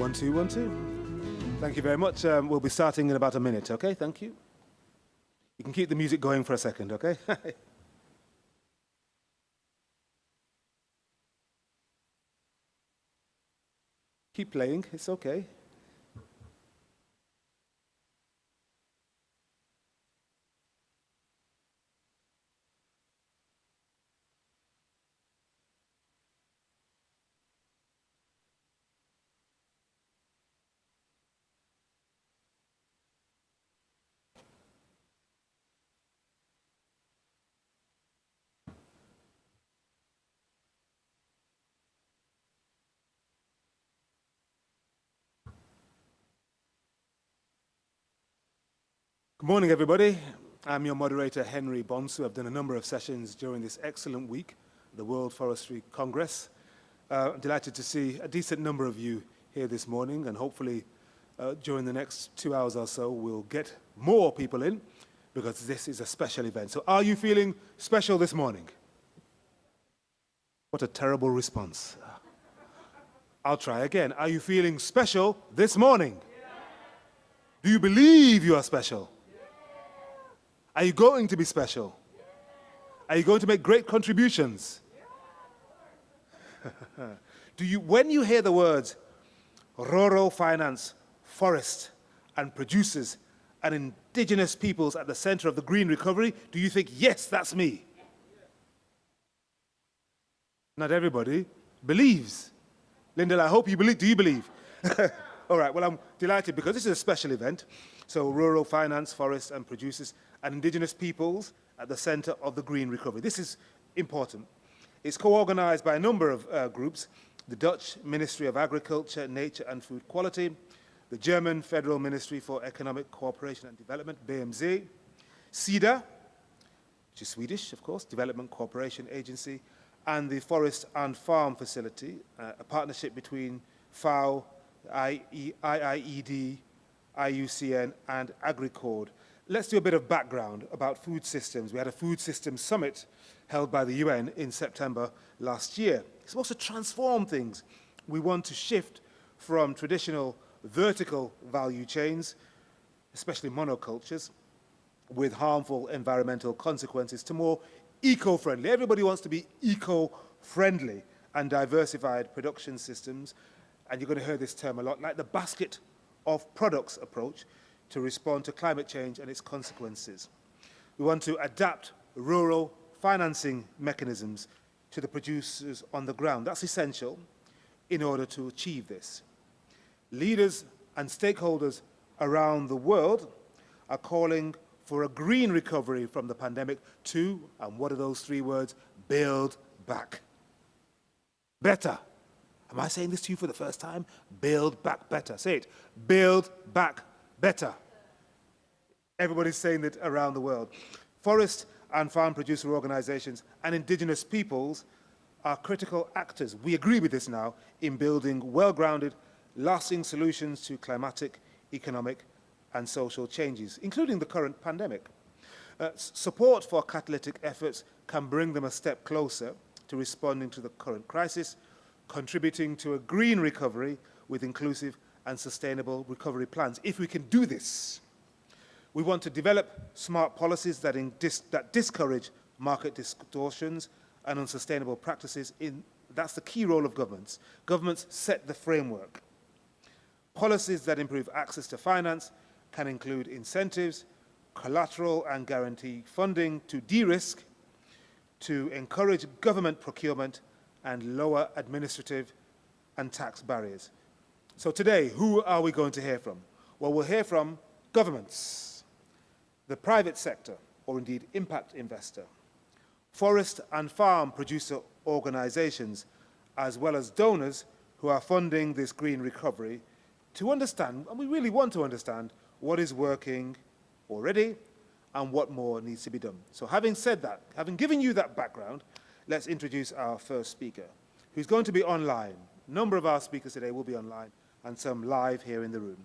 1, 2, 1, 2. Thank you very much. We'll be starting in about a minute, okay? Thank you. You can keep the music going for a second, okay? Keep playing, it's okay. Good morning, everybody. I'm your moderator, Henry Bonsu. I've done a number of sessions during this excellent week, the World Forestry Congress. I'm delighted to see a decent number of you here this morning, and hopefully during the next 2 hours or so, we'll get more people in, because this is a special event. So are you feeling special this morning? What a terrible response. I'll try again. Are you feeling special this morning? Do you believe you are special? Are you going to be special? Are you going to make great contributions? When you hear the words rural finance, forest and producers and indigenous peoples at the center of the green recovery, do you think, yes, that's me? Not everybody believes. Lyndall, I hope you believe. Do you believe? All right, well, I'm delighted because this is a special event. So rural finance, forests and producers and indigenous peoples at the center of the green recovery. This is important. It's co-organized by a number of groups: the Dutch Ministry of Agriculture, Nature and Food Quality, the German Federal Ministry for Economic Cooperation and Development, BMZ, CEDA, which is Swedish, of course, Development Cooperation Agency, and the Forest and Farm Facility, a partnership between FAO, IIED, IUCN, and AgriCord. Let's do a bit of background about food systems. We had a food systems summit held by the UN in September last year. It's supposed to transform things. We want to shift from traditional vertical value chains, especially monocultures, with harmful environmental consequences, to more eco-friendly. Everybody wants to be eco-friendly and diversified production systems. And you're going to hear this term a lot, like the basket of products approach to respond to climate change and its consequences. We want to adapt rural financing mechanisms to the producers on the ground. That's essential in order to achieve this. Leaders and stakeholders around the world are calling for a green recovery from the pandemic to, and what are those 3 words? Build back better. Am I saying this to you for the first time? Build back better. Say it. Build back better. Everybody's saying that around the world. Forest and farm producer organizations and indigenous peoples are critical actors. We agree with this now in building well-grounded, lasting solutions to climatic, economic, and social changes, including the current pandemic. Support for catalytic efforts can bring them a step closer to responding to the current crisis, contributing to a green recovery with inclusive and sustainable recovery plans. If we can do this, we want to develop smart policies that discourage market distortions and unsustainable practices. That's the key role of governments. Governments set the framework. Policies that improve access to finance can include incentives, collateral and guarantee funding to de-risk, to encourage government procurement, and lower administrative and tax barriers. So today, who are we going to hear from? Well, we'll hear from governments, the private sector, or indeed impact investor, forest and farm producer organizations, as well as donors who are funding this green recovery, to understand, and we really want to understand, what is working already and what more needs to be done. So having said that, having given you that background, let's introduce our first speaker, who's going to be online. A number of our speakers today will be online, and some live here in the room.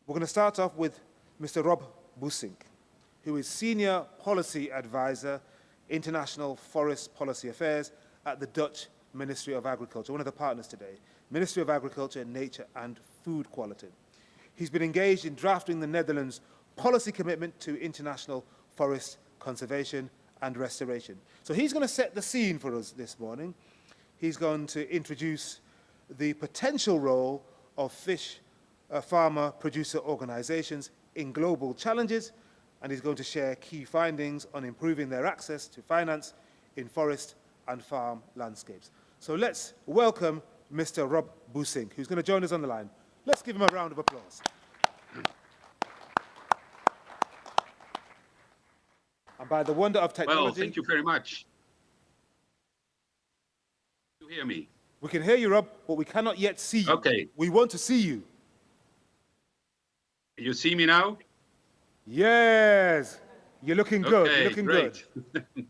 We're going to start off with Mr. Rob Boesink, who is Senior Policy Advisor, International Forest Policy Affairs at the Dutch Ministry of Agriculture, one of the partners today, Ministry of Agriculture, Nature and Food Quality. He's been engaged in drafting the Netherlands' policy commitment to international forest conservation and restoration. So he's going to set the scene for us this morning. He's going to introduce the potential role of fish farmer producer organizations in global challenges, and he's going to share key findings on improving their access to finance in forest and farm landscapes. So let's welcome Mr. Rob Boosink, who's going to join us on the line. Let's give him a round of applause. And by the wonder of technology... Well, thank you very much. You hear me? We can hear you, Rob, but we cannot yet see you. Okay. We want to see you. You see me now? Yes. You're looking good. Okay, you're looking great. good.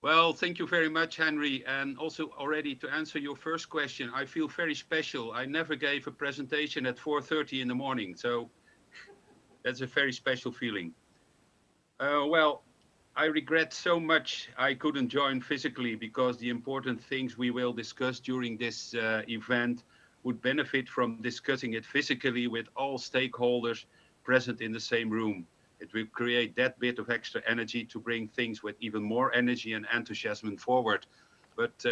Well, thank you very much, Henry. And also already to answer your first question, I feel very special. I never gave a presentation at 4:30 in the morning. So that's a very special feeling. Well, I regret so much I couldn't join physically because the important things we will discuss during this event would benefit from discussing it physically with all stakeholders present in the same room. It will create that bit of extra energy to bring things with even more energy and enthusiasm forward. But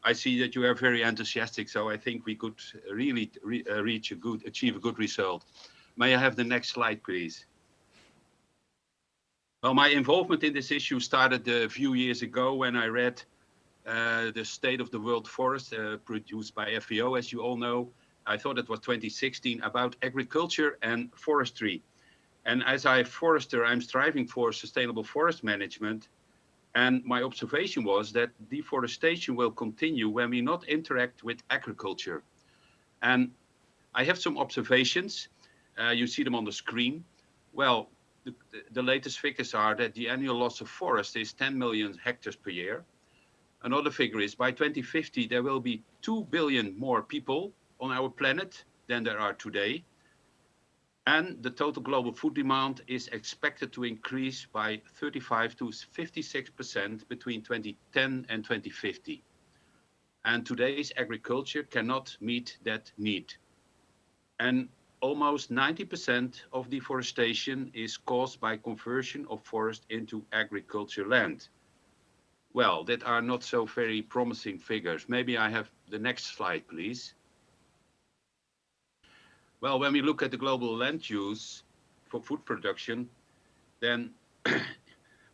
I see that you are very enthusiastic, so I think we could really achieve a good result. May I have the next slide, please? Well, my involvement in this issue started a few years ago when I read the State of the World Forest, produced by FAO, as you all know. I thought it was 2016, about agriculture and forestry. And as a forester, I'm striving for sustainable forest management. And my observation was that deforestation will continue when we not interact with agriculture. And I have some observations. You see them on the screen. Well, the latest figures are that the annual loss of forest is 10 million hectares per year. Another figure is by 2050, there will be 2 billion more people on our planet than there are today. And the total global food demand is expected to increase by 35 to 56% between 2010 and 2050. And today's agriculture cannot meet that need. And almost 90% of deforestation is caused by conversion of forest into agriculture land. Well, that are not so very promising figures. Maybe I have the next slide, please. Well, when we look at the global land use for food production, then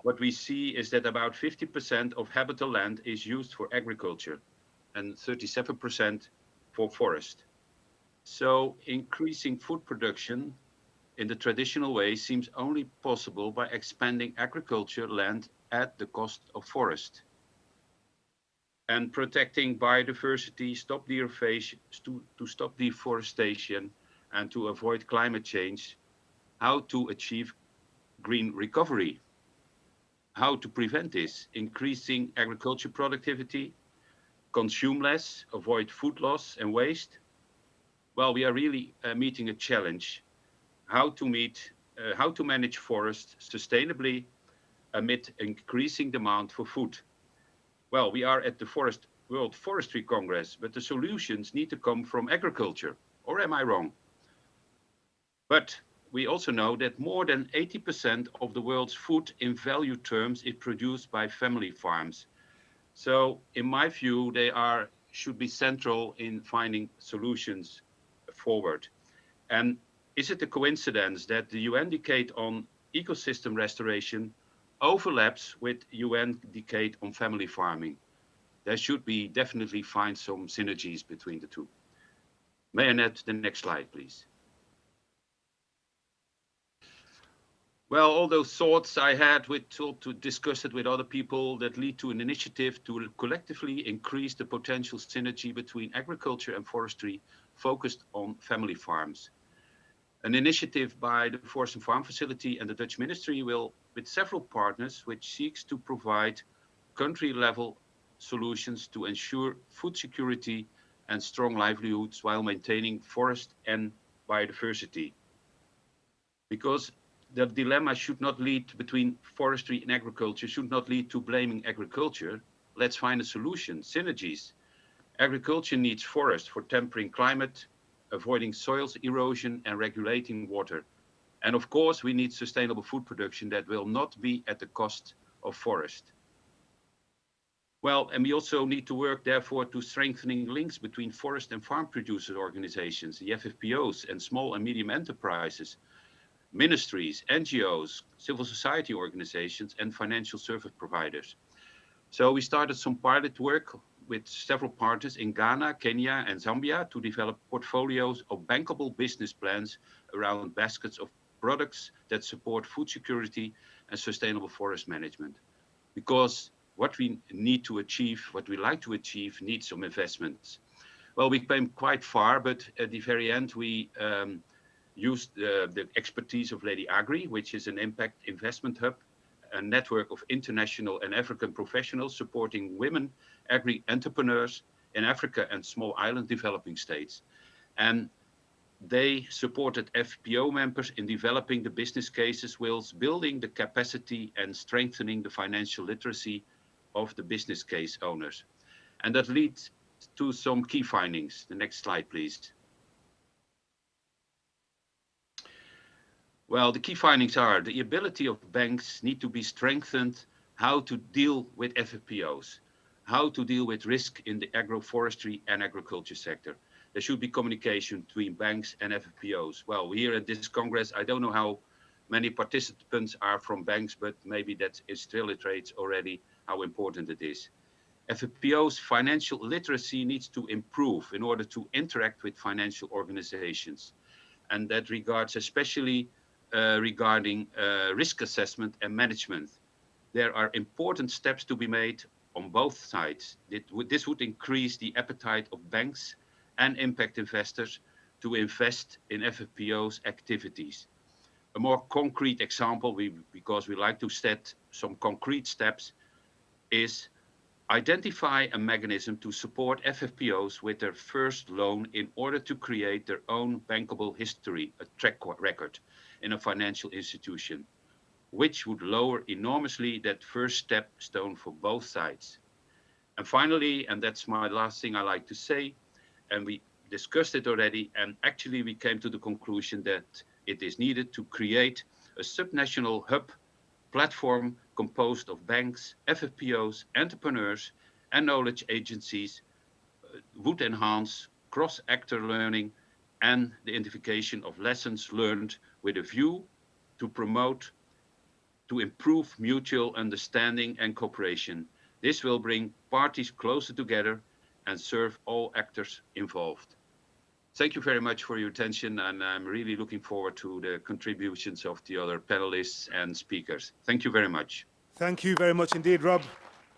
what we see is that about 50% of habitable land is used for agriculture and 37% for forest. So increasing food production in the traditional way seems only possible by expanding agriculture land at the cost of forest. And protecting biodiversity, to stop deforestation and to avoid climate change, how to achieve green recovery, how to prevent this, increasing agriculture productivity, consume less, avoid food loss and waste. Well, we are really meeting a challenge, how to manage forests sustainably amid increasing demand for food. Well, we are at the World Forestry Congress, but the solutions need to come from agriculture, or am I wrong? But we also know that more than 80% of the world's food in value terms is produced by family farms. So in my view, they should be central in finding solutions forward. And is it a coincidence that the UN Decade on ecosystem restoration overlaps with UN Decade on family farming? There should be definitely find some synergies between the two. May I have the next slide, please? Well, all those thoughts I had to discuss it with other people that lead to an initiative to collectively increase the potential synergy between agriculture and forestry focused on family farms. An initiative by the Forest and Farm Facility and the Dutch Ministry will, with several partners, which seeks to provide country-level solutions to ensure food security and strong livelihoods while maintaining forest and biodiversity. Because the dilemma should not lead between forestry and agriculture, should not lead to blaming agriculture, let's find a solution, synergies. Agriculture needs forest for tempering climate, avoiding soils erosion and regulating water. And of course, we need sustainable food production that will not be at the cost of forest. Well, and we also need to work, therefore, to strengthening links between forest and farm producer organizations, the FFPOs, and small and medium enterprises, ministries, NGOs, civil society organizations, and financial service providers. So we started some pilot work with several partners in Ghana, Kenya, and Zambia to develop portfolios of bankable business plans around baskets of products that support food security and sustainable forest management. Because what we need to achieve, what we like to achieve, needs some investments. Well, we came quite far, but at the very end, we used the expertise of Lady Agri, which is an impact investment hub, a network of international and African professionals supporting women agri-entrepreneurs in Africa and small island developing states. And they supported FPO members in developing the business cases whilst building the capacity and strengthening the financial literacy of the business case owners. And that leads to some key findings. The next slide, please. Well, the key findings are the ability of banks need to be strengthened, how to deal with FFPOs, how to deal with risk in the agroforestry and agriculture sector. There should be communication between banks and FFPOs. Well, here at this Congress, I don't know how many participants are from banks, but maybe that illustrates already how important it is. FFPO's financial literacy needs to improve in order to interact with financial organizations. And that regards especially regarding risk assessment and management. There are important steps to be made on both sides. This would increase the appetite of banks and impact investors to invest in FFPO's activities. A more concrete example, because we like to set some concrete steps, is identify a mechanism to support FFPOs with their first loan in order to create their own bankable history, a track record in a financial institution, which would lower enormously that first stone for both sides. And finally, and that's my last thing I like to say, and we discussed it already, and actually we came to the conclusion that it is needed to create a subnational hub platform composed of banks, FFPOs, entrepreneurs, and knowledge agencies would enhance cross-actor learning and the identification of lessons learned with a view to promote, to improve mutual understanding and cooperation. This will bring parties closer together and serve all actors involved. Thank you very much for your attention, and I'm really looking forward to the contributions of the other panelists and speakers. Thank you very much. Thank you very much indeed, Rob.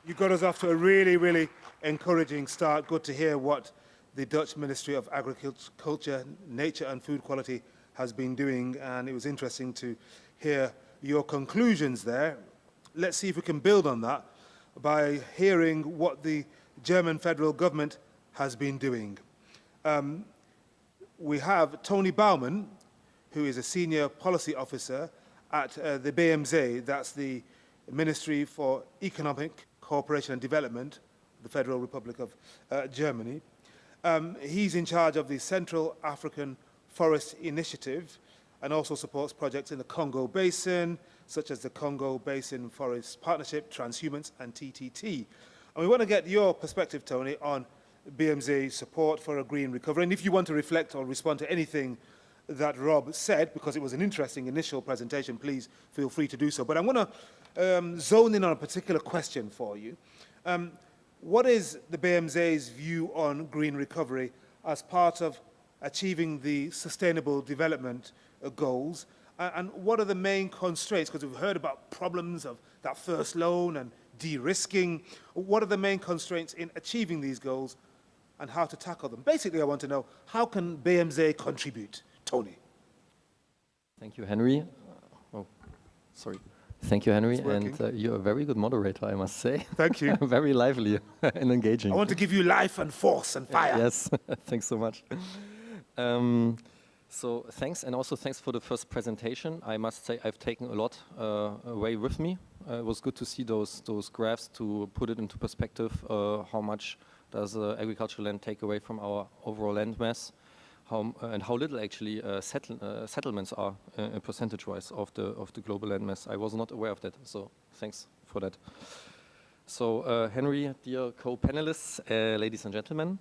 You got us off to a really, really encouraging start. Good to hear what the Dutch Ministry of Agriculture, Nature and Food Quality has been doing, and it was interesting to hear your conclusions there. Let's see if we can build on that by hearing what the German federal government has been doing. We have Tony Baumann, who is a senior policy officer at the BMZ, that's the Ministry for Economic Cooperation and Development, the Federal Republic of Germany. He's in charge of the Central African Forest Initiative and also supports projects in the Congo Basin, such as the Congo Basin Forest Partnership, Transhumance, and TTT. And we want to get your perspective, Tony, on BMZ's support for a green recovery. And if you want to reflect or respond to anything that Rob said, because it was an interesting initial presentation, please feel free to do so. But I'm going to zone in on a particular question for you. What is the BMZ's view on green recovery as part of achieving the sustainable development goals? And what are the main constraints? Because we've heard about problems of that first loan and de-risking. What are the main constraints in achieving these goals and how to tackle them? Basically, I want to know, how can BMZ contribute? Tony. Thank you, Henry. Oh, sorry. Thank you, Henry. And you're a very good moderator, I must say. Thank you. Very lively and engaging. I want to give you life and force and fire. Yes, thanks so much. So thanks, and also thanks for the first presentation. I must say I've taken a lot away with me. It was good to see those graphs to put it into perspective. How much does agricultural land take away from our overall land mass, and how little actually settlements are percentage-wise of the global land mass. I was not aware of that, so thanks for that. So Henry, dear co-panelists, ladies and gentlemen,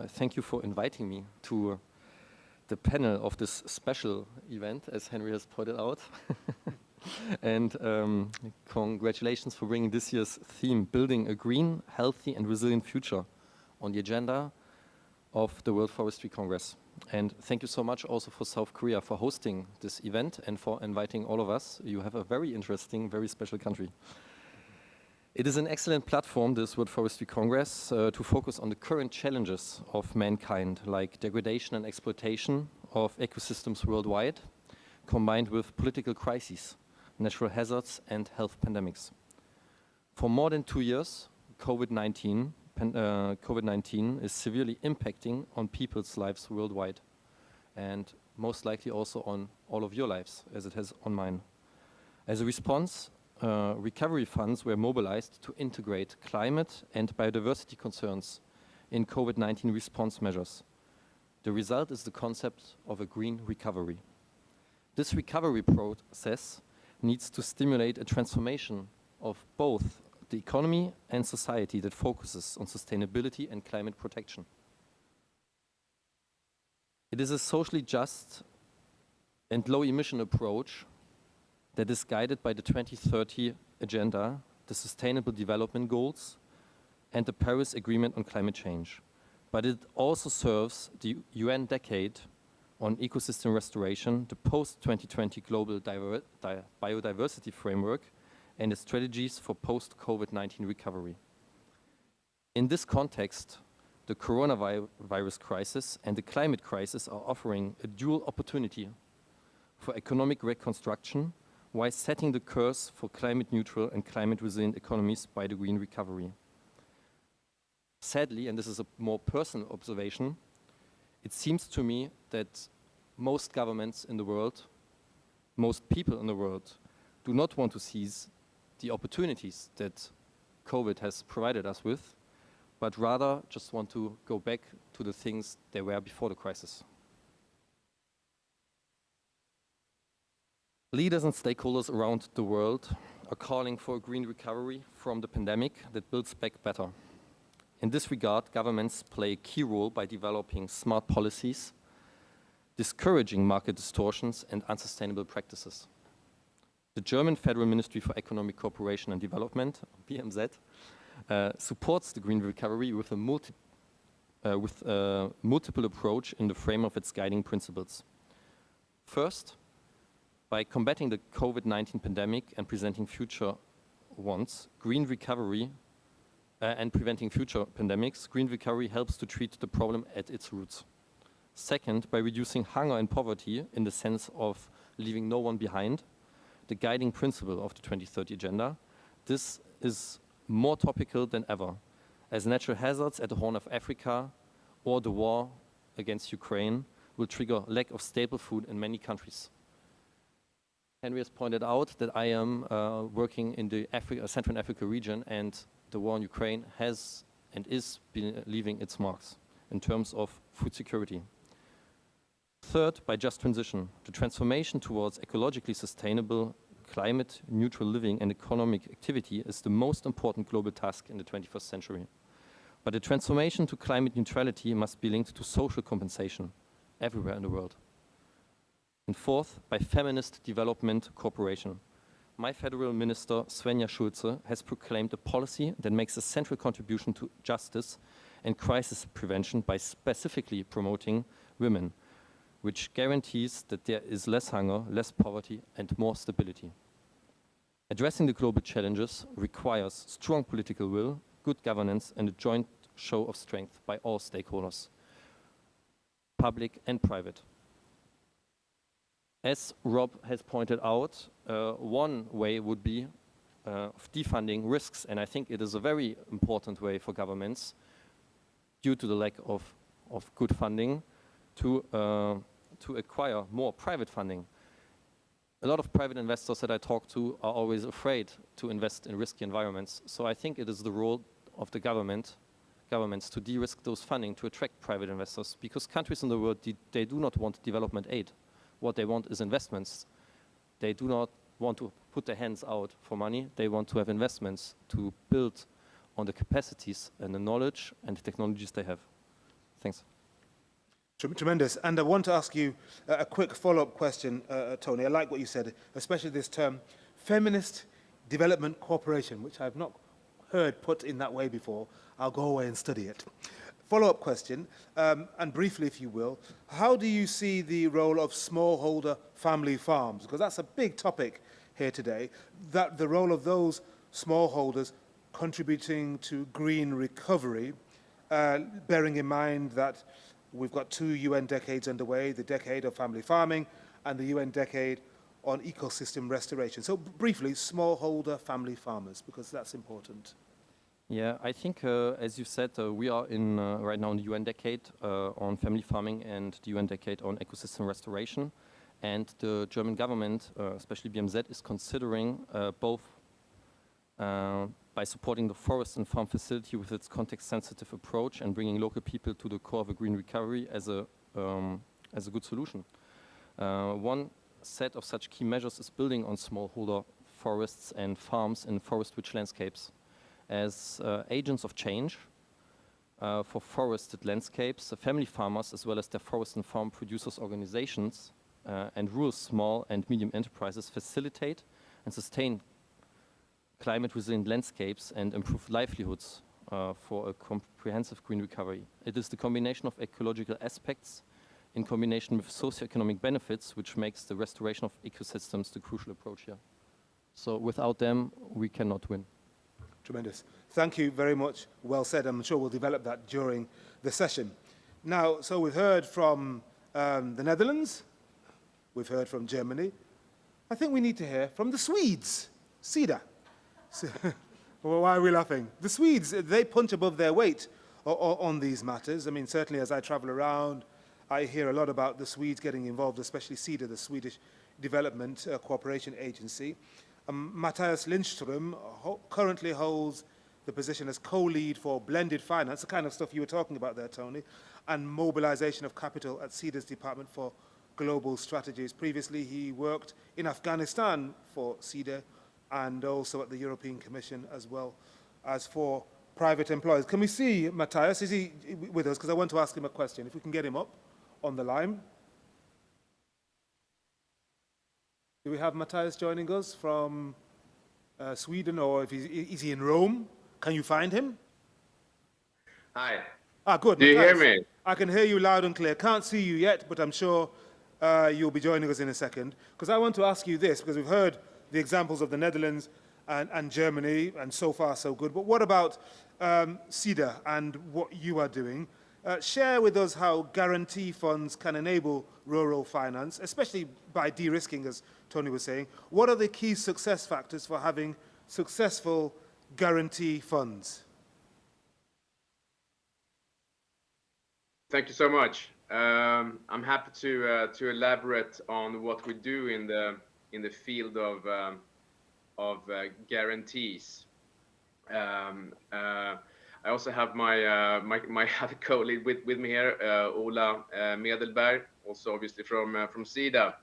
thank you for inviting me to the panel of this special event, as Henry has pointed out. And congratulations for bringing this year's theme, Building a Green, Healthy and Resilient Future, on the agenda of the World Forestry Congress. And thank you so much also for South Korea for hosting this event and for inviting all of us. You have a very interesting, very special country. It is an excellent platform, this World Forestry Congress, to focus on the current challenges of mankind, like degradation and exploitation of ecosystems worldwide, combined with political crises, natural hazards, and health pandemics. For more than 2 years, COVID-19 is severely impacting on people's lives worldwide, and most likely also on all of your lives, as it has on mine. As a response, recovery funds were mobilized to integrate climate and biodiversity concerns in COVID-19 response measures. The result is the concept of a green recovery. This recovery process needs to stimulate a transformation of both the economy and society that focuses on sustainability and climate protection. It is a socially just and low-emission approach that is guided by the 2030 Agenda, the Sustainable Development Goals, and the Paris Agreement on Climate Change. But it also serves the UN Decade on Ecosystem Restoration, the post-2020 Global Biodiversity Framework, and the strategies for post-COVID-19 recovery. In this context, the coronavirus crisis and the climate crisis are offering a dual opportunity for economic reconstruction while setting the course for climate neutral and climate resilient economies by the green recovery. Sadly, and this is a more personal observation, it seems to me that most governments in the world, most people in the world, do not want to seize the opportunities that COVID has provided us with, but rather just want to go back to the things they were before the crisis. Leaders and stakeholders around the world are calling for a green recovery from the pandemic that builds back better. In this regard, governments play a key role by developing smart policies, discouraging market distortions and unsustainable practices. The German Federal Ministry for Economic Cooperation and Development, BMZ, supports the green recovery with a multiple approach in the frame of its guiding principles. First, by combating the COVID-19 pandemic and presenting future ones, green recovery and preventing future pandemics, green recovery helps to treat the problem at its roots. Second, by reducing hunger and poverty in the sense of leaving no one behind, the guiding principle of the 2030 Agenda, this is more topical than ever, as natural hazards at the Horn of Africa or the war against Ukraine will trigger lack of stable food in many countries. Henry has pointed out that I am working in the Central Africa region, and the war in Ukraine has and is leaving its marks in terms of food security. Third, by just transition. The transformation towards ecologically sustainable, climate-neutral living and economic activity is the most important global task in the 21st century. But the transformation to climate neutrality must be linked to social compensation everywhere in the world. And fourth, by feminist development cooperation. My federal minister, Svenja Schulze, has proclaimed a policy that makes a central contribution to justice and crisis prevention by specifically promoting women, which guarantees that there is less hunger, less poverty, and more stability. Addressing the global challenges requires strong political will, good governance, and a joint show of strength by all stakeholders, public and private. As Rob has pointed out, one way would be of defunding risks, and I think it is a very important way for governments, due to the lack of good funding, to to acquire more private funding. A lot of private investors that I talk to are always afraid to invest in risky environments. So I think it is the role of the governments to de-risk those funding to attract private investors, because countries in the world, they do not want development aid. What they want is investments. They do not want to put their hands out for money. They want to have investments to build on the capacities and the knowledge and the technologies they have. Thanks. Tremendous. And I want to ask you a quick follow-up question, Tony. I like what you said, especially this term, feminist development cooperation, which I've not heard put in that way before. I'll go away and study it. Follow-up question, and briefly, if you will, how do you see the role of smallholder family farms? Because that's a big topic here today, that the role of those smallholders contributing to green recovery, bearing in mind that we've got 2 UN decades underway, the decade of family farming and the UN decade on ecosystem restoration. So briefly, smallholder family farmers, because that's important. Yeah, I think, as you said, we are in right now in the UN decade on family farming and the UN decade on ecosystem restoration. And the German government, especially BMZ, is considering both by supporting the forest and farm facility with its context-sensitive approach and bringing local people to the core of a green recovery as a good solution. One set of such key measures is building on smallholder forests and farms in forest-rich landscapes. As agents of change for forested landscapes, the family farmers, as well as their forest and farm producers organizations and rural small and medium enterprises, facilitate and sustain climate-resilient landscapes and improve livelihoods for a comprehensive green recovery. It is the combination of ecological aspects in combination with socioeconomic benefits which makes the restoration of ecosystems the crucial approach here. So without them, we cannot win. Tremendous. Thank you very much. Well said. I'm sure we'll develop that during the session. Now, so we've heard from the Netherlands. We've heard from Germany. I think we need to hear from the Swedes. Sida. Well, why are we laughing? The Swedes, they punch above their weight on these matters. I mean, certainly as I travel around, I hear a lot about the Swedes getting involved, especially Sida, the Swedish Development Cooperation Agency. Matthias Lindström currently holds the position as co-lead for blended finance, the kind of stuff you were talking about there, Tony, and mobilization of capital at SIDA's Department for Global Strategies. Previously, he worked in Afghanistan for SIDA and also at the European Commission, as well as for private employers. Can we see Matthias? Is he with us? Because I want to ask him a question. If we can get him up on the line. Do we have Matthias joining us from Sweden, or if is he in Rome? Can you find him? Hi. Ah, good. Do you Matthias, hear me? I can hear you loud and clear. Can't see you yet, but I'm sure you'll be joining us in a second. Because I want to ask you this, because we've heard the examples of the Netherlands and Germany, and so far so good. But what about SIDA and what you are doing? Share with us how guarantee funds can enable rural finance, especially by de-risking, as Tony was saying. What are the key success factors for having successful guarantee funds? Thank you so much. I'm happy to elaborate on what we do in the field of guarantees. I also have my other colleague with me here, Ola Medelberg, also obviously from SIDA.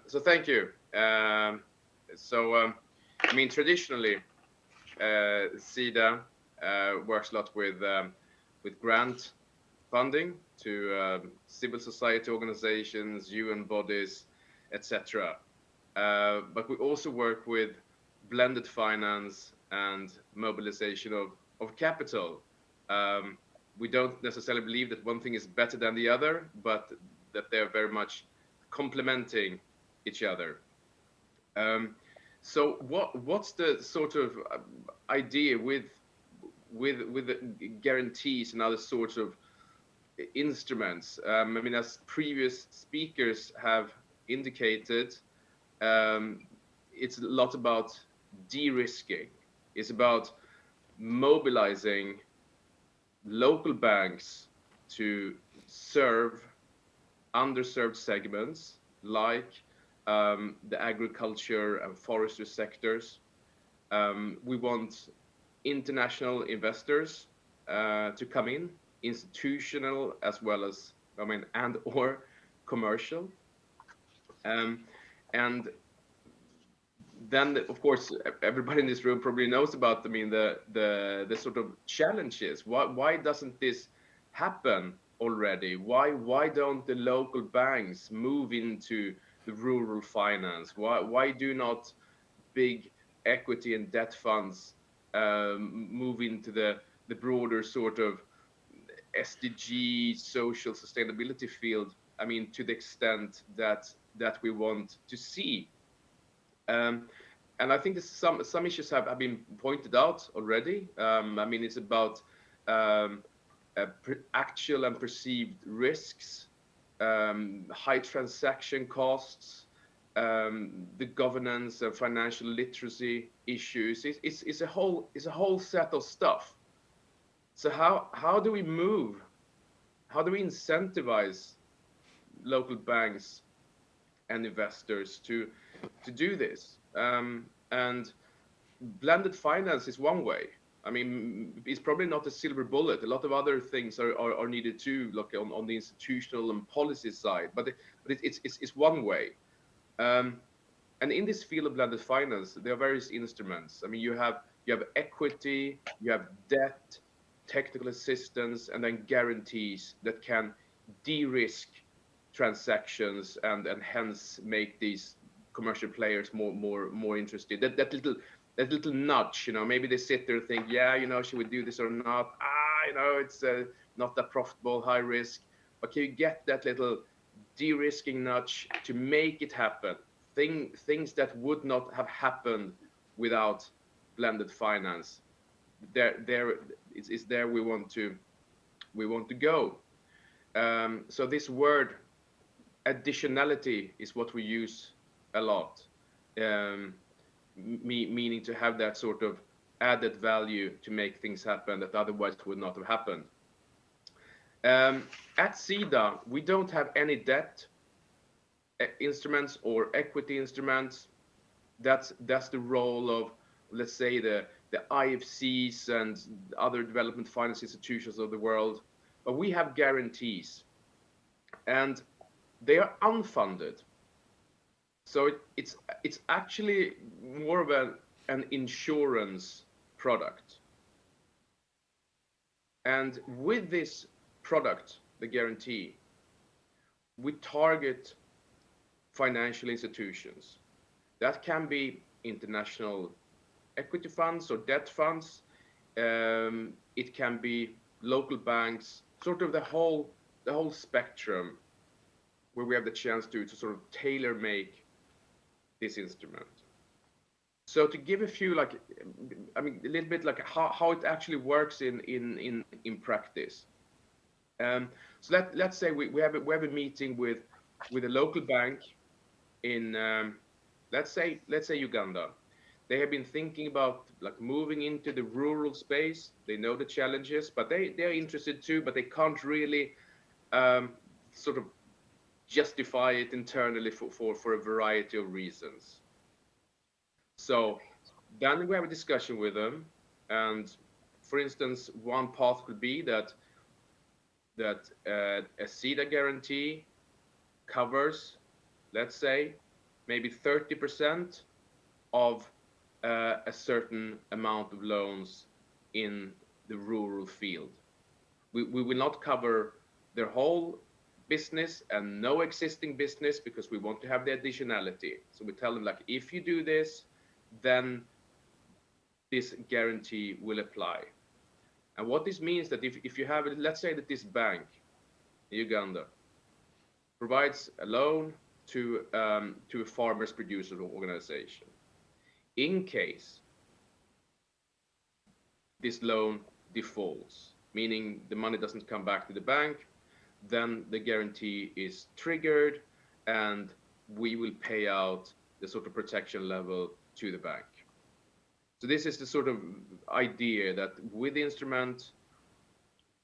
So thank you. I mean, traditionally, SIDA works a lot with grant funding to civil society organizations, UN bodies, etc. But we also work with blended finance and mobilization of capital. We don't necessarily believe that one thing is better than the other, but that they're very much complementing each other. So what's the sort of idea with the guarantees and other sorts of instruments? I mean, as previous speakers have indicated, it's a lot about de-risking. It's about mobilizing local banks to serve underserved segments like the agriculture and forestry sectors. We want international investors to come in, institutional as well as, I mean, and or commercial. And then, of course, everybody in this room probably knows about, I mean, the sort of challenges. Why doesn't this happen already? Why don't the local banks move into the rural finance? Why do not big equity and debt funds move into the broader sort of SDG social sustainability field? I mean, to the extent that we want to see. And I think some issues have been pointed out already. I mean, it's about actual and perceived risks, high transaction costs, the governance and financial literacy issues. It's a whole set of stuff. So how do we move? How do we incentivize local banks and investors to do this? And blended finance is one way. I mean, it's probably not a silver bullet. A lot of other things are needed too, like on the institutional and policy side. But it's one way. And in this field of blended finance, there are various instruments. I mean, you have equity, you have debt, technical assistance, and then guarantees that can de-risk transactions and hence make these commercial players more interested. That little nudge, you know, maybe they sit there and think, yeah, you know, should we do this or not? You know, it's not that profitable, high risk. But can you get that little de-risking nudge to make it happen? Things that would not have happened without blended finance. There we want to go. So this word additionality is what we use a lot, meaning to have that sort of added value to make things happen that otherwise would not have happened. At SIDA, we don't have any debt instruments or equity instruments. That's the role of, let's say, the IFCs and other development finance institutions of the world. But we have guarantees, and they are unfunded. So it's actually more of an insurance product. And with this product, the guarantee, we target financial institutions. That can be international equity funds or debt funds. It can be local banks, sort of the whole spectrum, where we have the chance to sort of tailor make this instrument. So to give a few, like, I mean, a little bit like how it actually works in practice. So let's say we have a meeting with a local bank in let's say Uganda. They have been thinking about like moving into the rural space. They know the challenges, but they're interested too, but they can't really sort of justify it internally for a variety of reasons. So then we have a discussion with them, and for instance, one path could be that a SIDA guarantee covers, let's say, maybe 30% of a certain amount of loans in the rural field. We will not cover their whole business and no existing business, because we want to have the additionality. So we tell them, like, if you do this, then this guarantee will apply. And what this means that if you have, let's say that this bank in Uganda provides a loan to a farmers producers organization. In case this loan defaults, meaning the money doesn't come back to the bank, then the guarantee is triggered and we will pay out the sort of protection level to the bank. So this is the sort of idea that with the instrument,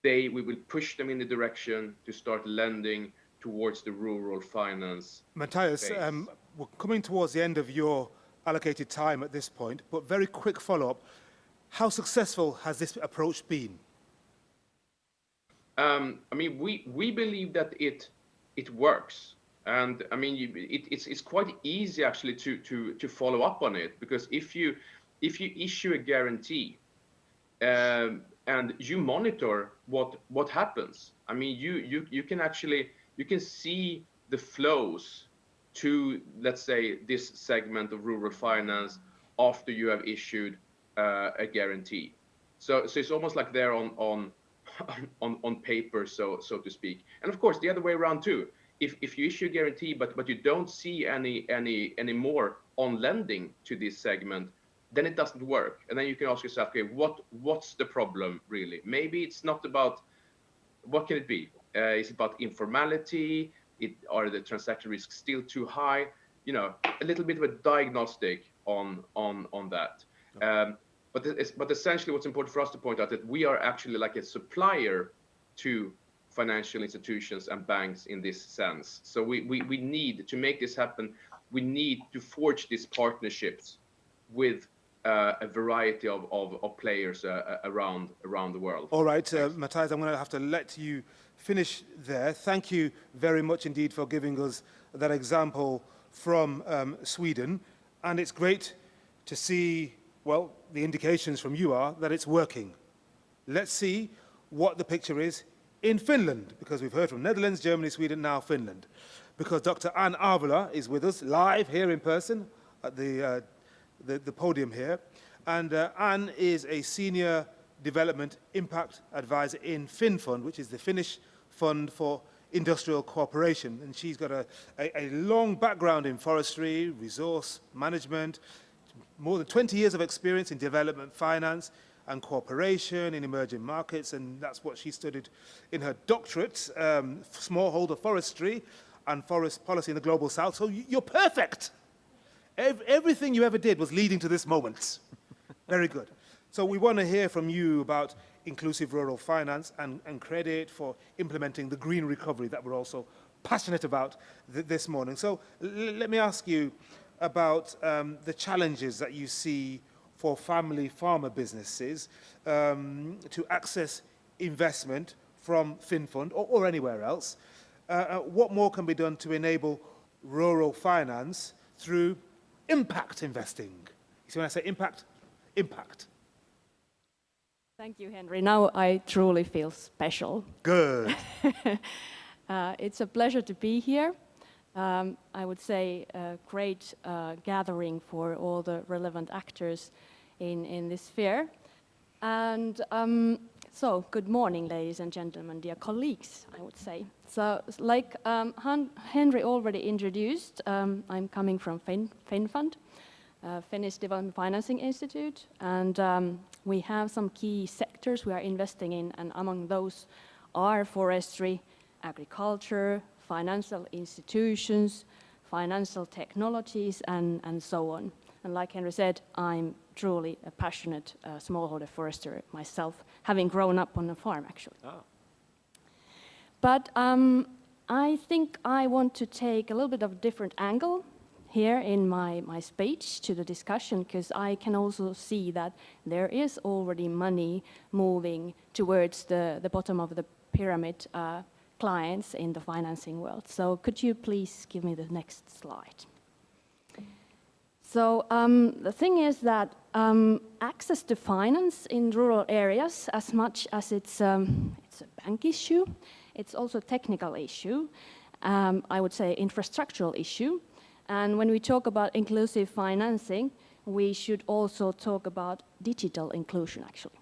we will push them in the direction to start lending towards the rural finance. Matthias, we're coming towards the end of your allocated time at this point, but very quick follow-up. How successful has this approach been? I mean, we believe that it works, and I mean, it's quite easy actually to follow up on it, because if you issue a guarantee and you monitor what happens, I mean, you can see the flows to, let's say, this segment of rural finance after you have issued a guarantee. So it's almost like they're on paper, so to speak. And of course, the other way around too. If you issue a guarantee, but you don't see any more on lending to this segment, then it doesn't work. And then you can ask yourself, okay, what's the problem really? Maybe it's not about, what can it be? Is it about informality? Are the transaction risks still too high? You know, a little bit of a diagnostic on that. But essentially, what's important for us to point out that we are actually like a supplier to financial institutions and banks in this sense. So we need to make this happen. We need to forge these partnerships with a variety of players around the world. All right, Matthias, I'm going to have to let you finish there. Thank you very much indeed for giving us that example from Sweden. And it's great to see, well, the indications from you are that it's working. Let's see what the picture is in Finland, because we've heard from Netherlands, Germany, Sweden, now Finland. Because Dr. Ann Arvola is with us live here in person at the podium here. And Ann is a senior development impact advisor in FinFund, which is the Finnish fund for industrial cooperation. And she's got a long background in forestry, resource management, more than 20 years of experience in development finance and cooperation in emerging markets, and that's what she studied in her doctorate, smallholder forestry and forest policy in the Global South. So you're perfect. Everything you ever did was leading to this moment. Very good. So we want to hear from you about inclusive rural finance and credit for implementing the green recovery that we're also passionate about this morning. So let me ask you about the challenges that you see for family farmer businesses to access investment from FinFund or anywhere else. What more can be done to enable rural finance through impact investing? You see when I say impact? Impact. Thank you, Henry. Now I truly feel special. Good. It's a pleasure to be here. I would say a great gathering for all the relevant actors in this fair. And so, good morning, ladies and gentlemen, dear colleagues, I would say. So, like Henry already introduced, I'm coming from FinFund, Finnish Development Financing Institute, and we have some key sectors we are investing in, and among those are forestry, agriculture, financial institutions, financial technologies, and so on. And like Henry said, I'm truly a passionate smallholder forester myself, having grown up on a farm, actually. Oh. But I think I want to take a little bit of a different angle here in my speech to the discussion, because I can also see that there is already money moving towards the bottom of the pyramid clients in the financing world. So could you please give me the next slide? So the thing is that access to finance in rural areas, as much as it's a bank issue, it's also a technical issue, I would say infrastructural issue. And when we talk about inclusive financing, we should also talk about digital inclusion, actually.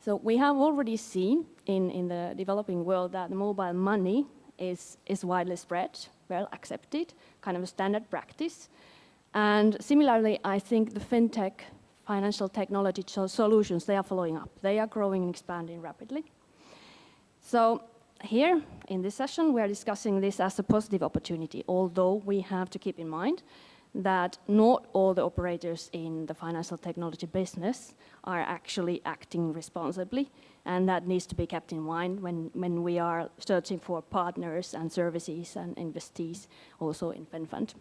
So we have already seen in the developing world that mobile money is widely spread, well accepted, kind of a standard practice. And similarly, I think the fintech, financial technology solutions, they are following up. They are growing and expanding rapidly. So here in this session, we are discussing this as a positive opportunity, although we have to keep in mind that not all the operators in the financial technology business are actually acting responsibly, and that needs to be kept in mind when we are searching for partners and services and investees also in FinFund.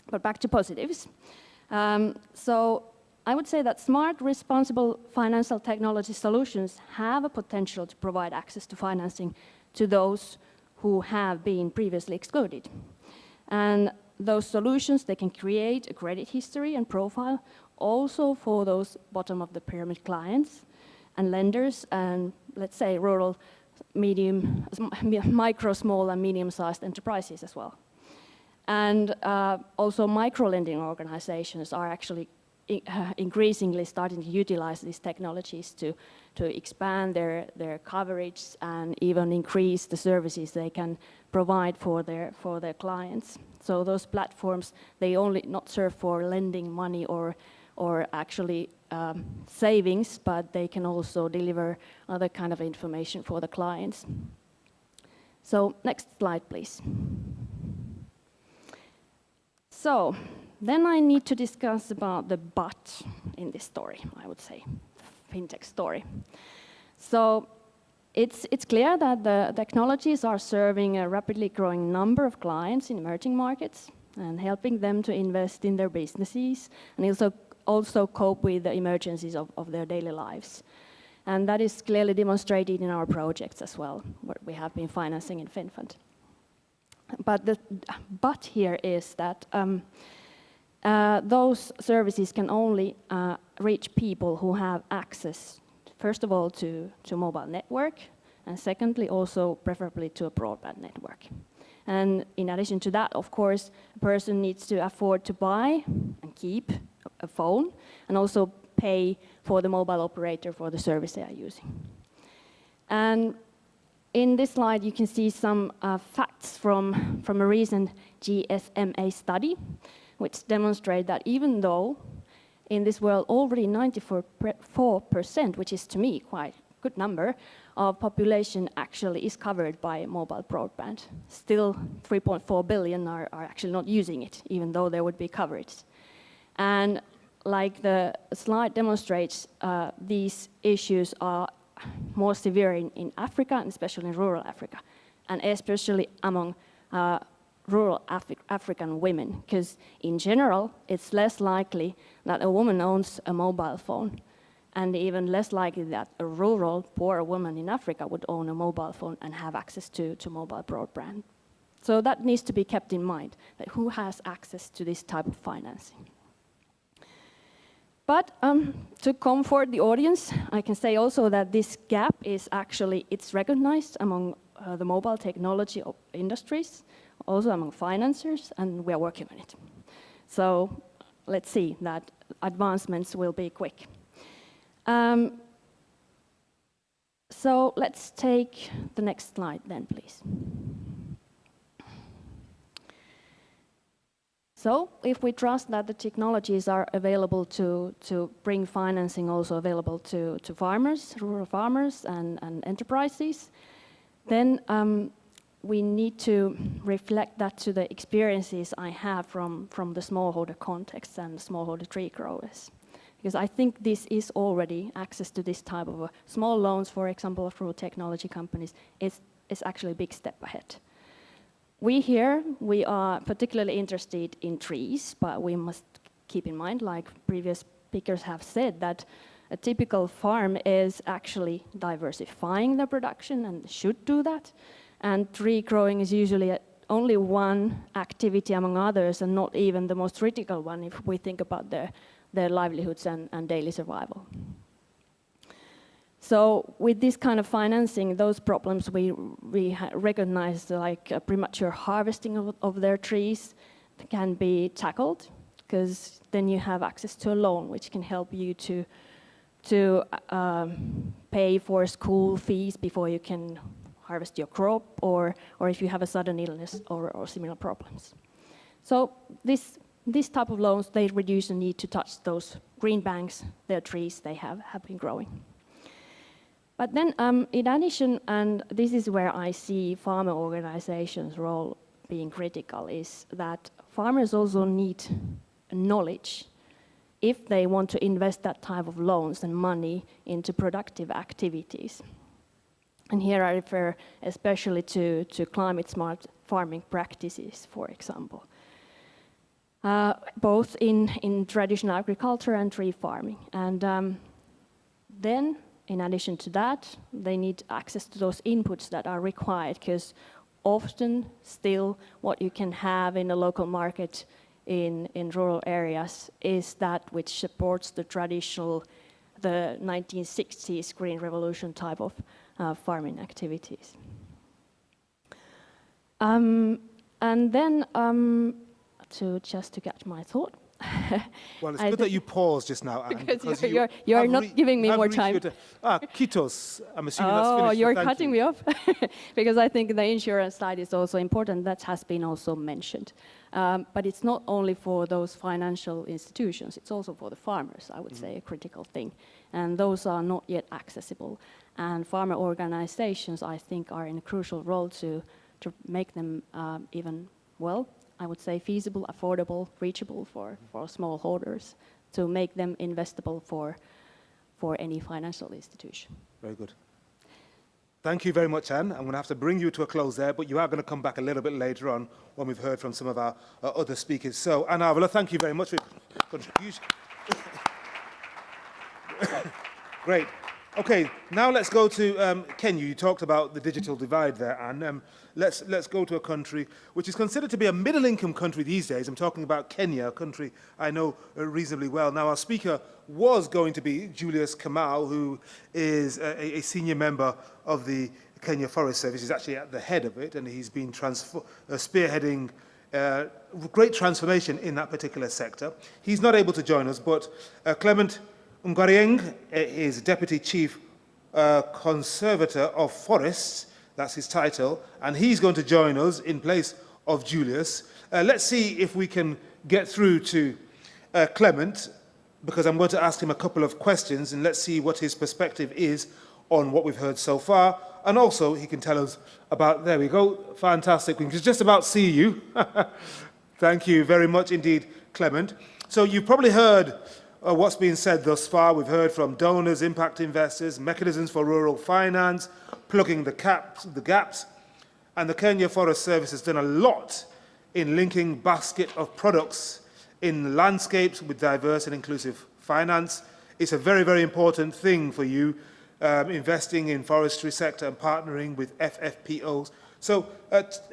But back to positives. So I would say that smart, responsible financial technology solutions have a potential to provide access to financing to those who have been previously excluded. And those solutions, they can create a credit history and profile also for those bottom of the pyramid clients and lenders and, let's say, rural, micro, small and medium-sized enterprises as well. And also micro-lending organizations are actually increasingly starting to utilize these technologies to expand their coverage and even increase the services they can provide for their clients. So those platforms, they only not serve for lending money or actually savings, but they can also deliver other kind of information for the clients. So next slide, please. So then I need to discuss about the but in this story, I would say, fintech story. So it's clear that the technologies are serving a rapidly growing number of clients in emerging markets and helping them to invest in their businesses and also cope with the emergencies of their daily lives. And that is clearly demonstrated in our projects as well, what we have been financing in FinFund. But the but here is that those services can only reach people who have access, first of all, to mobile network, and secondly, also preferably to a broadband network. And in addition to that, of course, a person needs to afford to buy and keep a phone, and also pay for the mobile operator for the service they are using. And in this slide, you can see some facts from a recent GSMA study, which demonstrate that even though in this world already 94%, which is to me quite a good number, of population actually is covered by mobile broadband. Still 3.4 billion are actually not using it, even though there would be coverage. And like the slide demonstrates, these issues are more severe in Africa, and especially in rural Africa, and especially among rural African women, because in general, it's less likely that a woman owns a mobile phone, and even less likely that a rural, poor woman in Africa would own a mobile phone and have access to mobile broadband. So that needs to be kept in mind, that who has access to this type of financing. But to comfort the audience, I can say also that this gap is actually, it's recognized among the mobile technology industries, also among financiers, and we are working on it. So let's see that advancements will be quick. So let's take the next slide then, please. So if we trust that the technologies are available to bring financing also available to farmers, rural farmers and enterprises, then we need to reflect that to the experiences I have from the smallholder context and the smallholder tree growers. Because I think this is already access to this type of small loans, for example, through technology companies, is actually a big step ahead. We are particularly interested in trees, but we must keep in mind, like previous speakers have said, that a typical farm is actually diversifying their production and should do that. And tree growing is usually only one activity among others and not even the most critical one if we think about their livelihoods and daily survival. So with this kind of financing, those problems we recognize, like premature harvesting of their trees, can be tackled, because then you have access to a loan which can help you to pay for school fees before you can harvest your crop, or if you have a sudden illness or similar problems. So this type of loans, they reduce the need to touch those green banks, their trees they have been growing. But then in addition, and this is where I see farmer organizations' role being critical is that farmers also need knowledge if they want to invest that type of loans and money into productive activities. And here I refer especially to climate smart farming practices, for example, both in traditional agriculture and tree farming. And then, in addition to that, they need access to those inputs that are required, because often still what you can have in a local market in rural areas is that which supports the traditional, the 1960s Green Revolution type of farming activities. And then, just to catch my thought. Well, it's good that you paused just now, Anne, because you're not giving me more time. Kitos, I'm assuming that's finished. Oh, you're cutting me off? Because I think the insurance side is also important. That has been also mentioned. But it's not only for those financial institutions, it's also for the farmers, I would say, a critical thing. And those are not yet accessible. And farmer organizations, I think, are in a crucial role to make them even, well, I would say feasible, affordable, reachable for smallholders, to make them investable for any financial institution. Very good. Thank you very much, Anne. I'm going to have to bring you to a close there, but you are going to come back a little bit later on when we've heard from some of our other speakers. So, Anne Arvola, thank you very much for your contribution. Great. Okay, now let's go to Kenya. You talked about the digital divide there, Anne. Let's go to a country which is considered to be a middle-income country these days. I'm talking about Kenya, a country I know reasonably well. Now, our speaker was going to be Julius Kamau, who is a senior member of the Kenya Forest Service. He's actually at the head of it, and he's been spearheading great transformation in that particular sector. He's not able to join us, but Clement Ngarieng is Deputy Chief Conservator of Forests, that's his title, and he's going to join us in place of Julius. Let's see if we can get through to Clement, because I'm going to ask him a couple of questions, and let's see what his perspective is on what we've heard so far, and also he can tell us about, there we go, fantastic, we can just about see you. Thank you very much indeed, Clement. So you've probably heard what's been said thus far. We've heard from donors, impact investors, mechanisms for rural finance, plugging the gaps, and the Kenya Forest Service has done a lot in linking basket of products in landscapes with diverse and inclusive finance. It's a very, very important thing for you, investing in forestry sector and partnering with FFPOs. So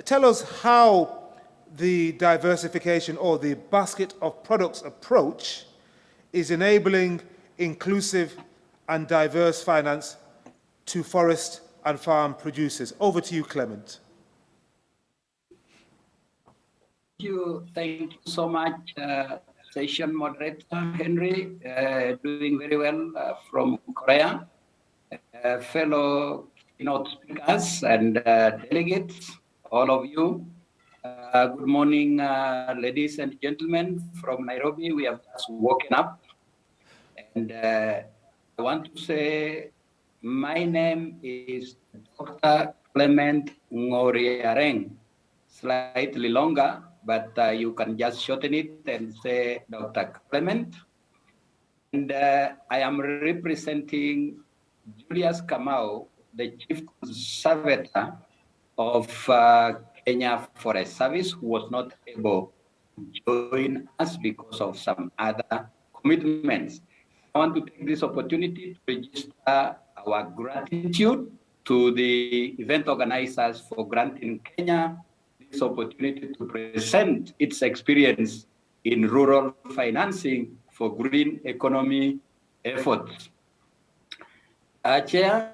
tell us how the diversification or the basket of products approach is enabling inclusive and diverse finance to forest and farm producers. Over to you, Clement. Thank you so much, session moderator Henry, doing very well from Korea. Fellow keynote speakers and delegates, all of you. Good morning, ladies and gentlemen from Nairobi. We have just woken up. And I want to say my name is Dr. Clement Ngoriareng, slightly longer, but you can just shorten it and say Dr. Clement. And I am representing Julius Kamau, the Chief Conservator of Kenya Forest Service, who was not able to join us because of some other commitments. I want to take this opportunity to register our gratitude to the event organizers for granting Kenya this opportunity to present its experience in rural financing for green economy efforts. Chair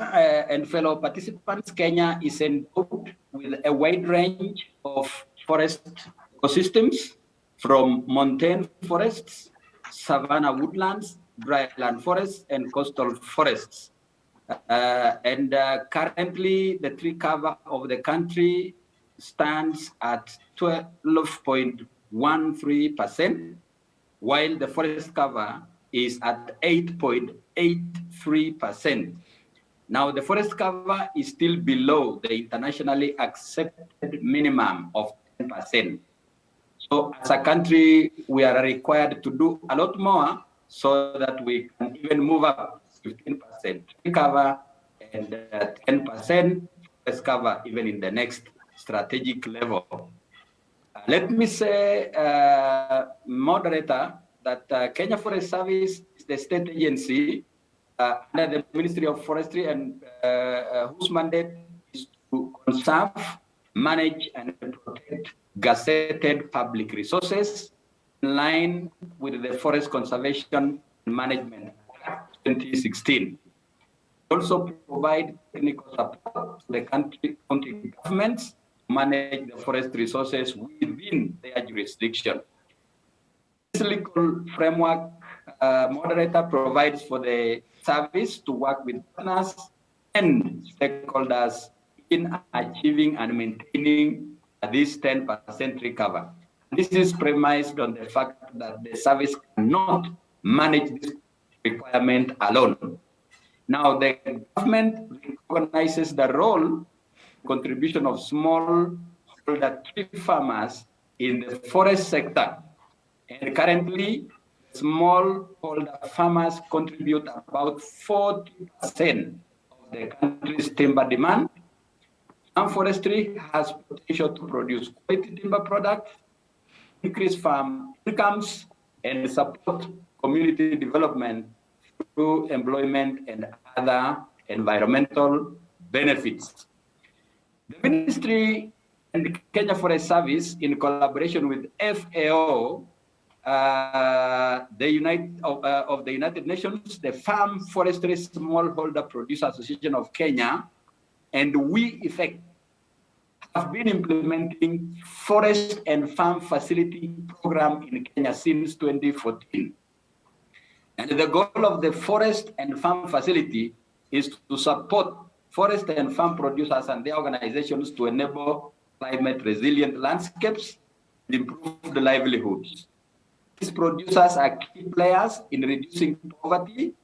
and fellow participants, Kenya is endowed with a wide range of forest ecosystems, from montane forests, savanna woodlands, dryland forests, and coastal forests. Currently, the tree cover of the country stands at 12.13%, while the forest cover is at 8.83%. Now, the forest cover is still below the internationally accepted minimum of 10%. So as a country, we are required to do a lot more so that we can even move up 15% tree cover and 10% forest cover even in the next strategic level. Let me say, moderator, that Kenya Forest Service is the state agency under the Ministry of Forestry and whose mandate is to conserve, manage, and protect gazetted public resources in line with the Forest Conservation and Management Act 2016. Also provide technical support to the county governments to manage the forest resources within their jurisdiction. This legal framework, moderator, provides for the service to work with partners and stakeholders in achieving and maintaining this 10% recover. This is premised on the fact that the service cannot manage this requirement alone. Now, the government recognizes the role, contribution of smallholder tree farmers in the forest sector. And currently, smallholder farmers contribute about 40% of the country's timber demand. And forestry has potential to produce quality timber products, increase farm incomes, and support community development through employment and other environmental benefits. The ministry and the Kenya Forest Service, in collaboration with FAO, of the United Nations, the Farm Forestry Smallholder Producer Association of Kenya, and we effect have been implementing forest and farm facility program in Kenya since 2014. And the goal of the forest and farm facility is to support forest and farm producers and their organizations to enable climate resilient landscapes and improve the livelihoods. These producers are key players in reducing poverty,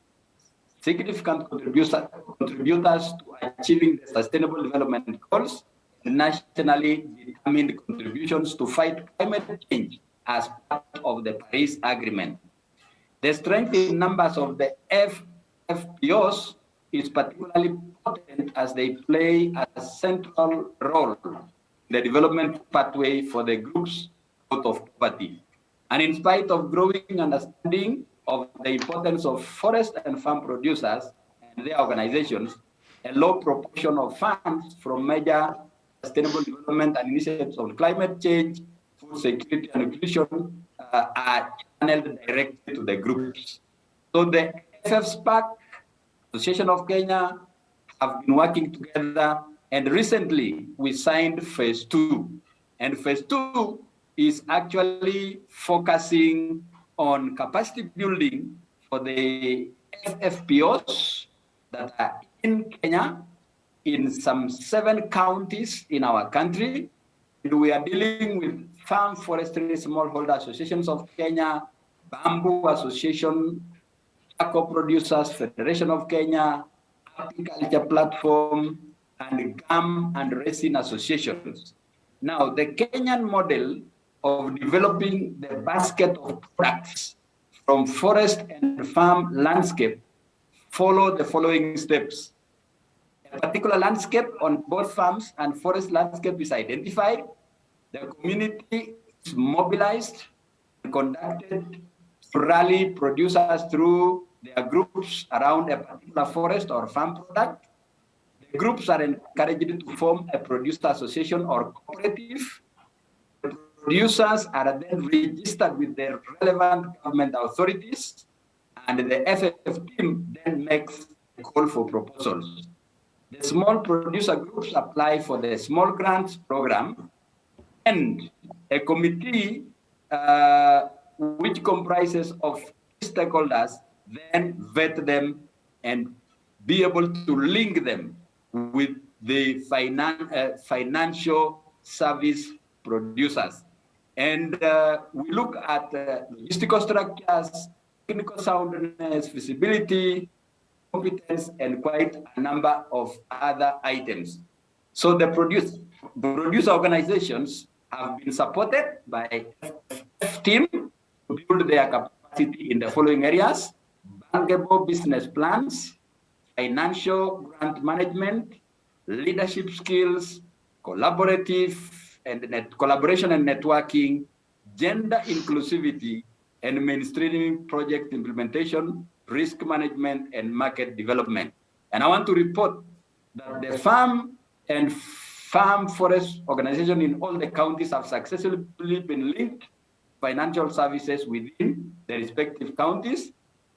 significant contributors to achieving the Sustainable Development Goals, and nationally determined contributions to fight climate change as part of the Paris Agreement. The strength in numbers of the FPOs is particularly important as they play a central role in the development pathway for the groups out of poverty. And in spite of growing understanding of the importance of forest and farm producers and their organizations, a low proportion of funds from major sustainable development and initiatives on climate change, food security and nutrition are channeled directly to the groups. So the FFSPAC, Association of Kenya, have been working together, and recently we signed phase 2. And phase 2 is actually focusing on capacity building for the FFPOs that are in Kenya, in some 7 counties in our country. And we are dealing with Farm Forestry Smallholder Associations of Kenya, Bamboo Association, Tobacco Producers Federation of Kenya, Agriculture Platform, and Gum and Resin Associations. Now, the Kenyan model of developing the basket of products from forest and farm landscape follow the following steps. A particular landscape on both farms and forest landscape is identified. The community is mobilized and conducted to rally producers through their groups around a particular forest or farm product. The groups are encouraged to form a producer association or cooperative. The producers are then registered with the relevant government authorities, and the FFF team then makes a call for proposals. The small producer groups apply for the small grants program, and a committee which comprises of stakeholders then vet them and be able to link them with the financial service producers. And we look at logistical structures, technical soundness, feasibility, competence, and quite a number of other items. So the producer organizations have been supported by FF team to build their capacity in the following areas: bankable business plans, financial grant management, leadership skills, collaboration and networking, gender inclusivity, and mainstreaming project implementation, risk management, and market development. And I want to report that the farm and farm forest organization in all the counties have successfully been linked financial services within the respective counties,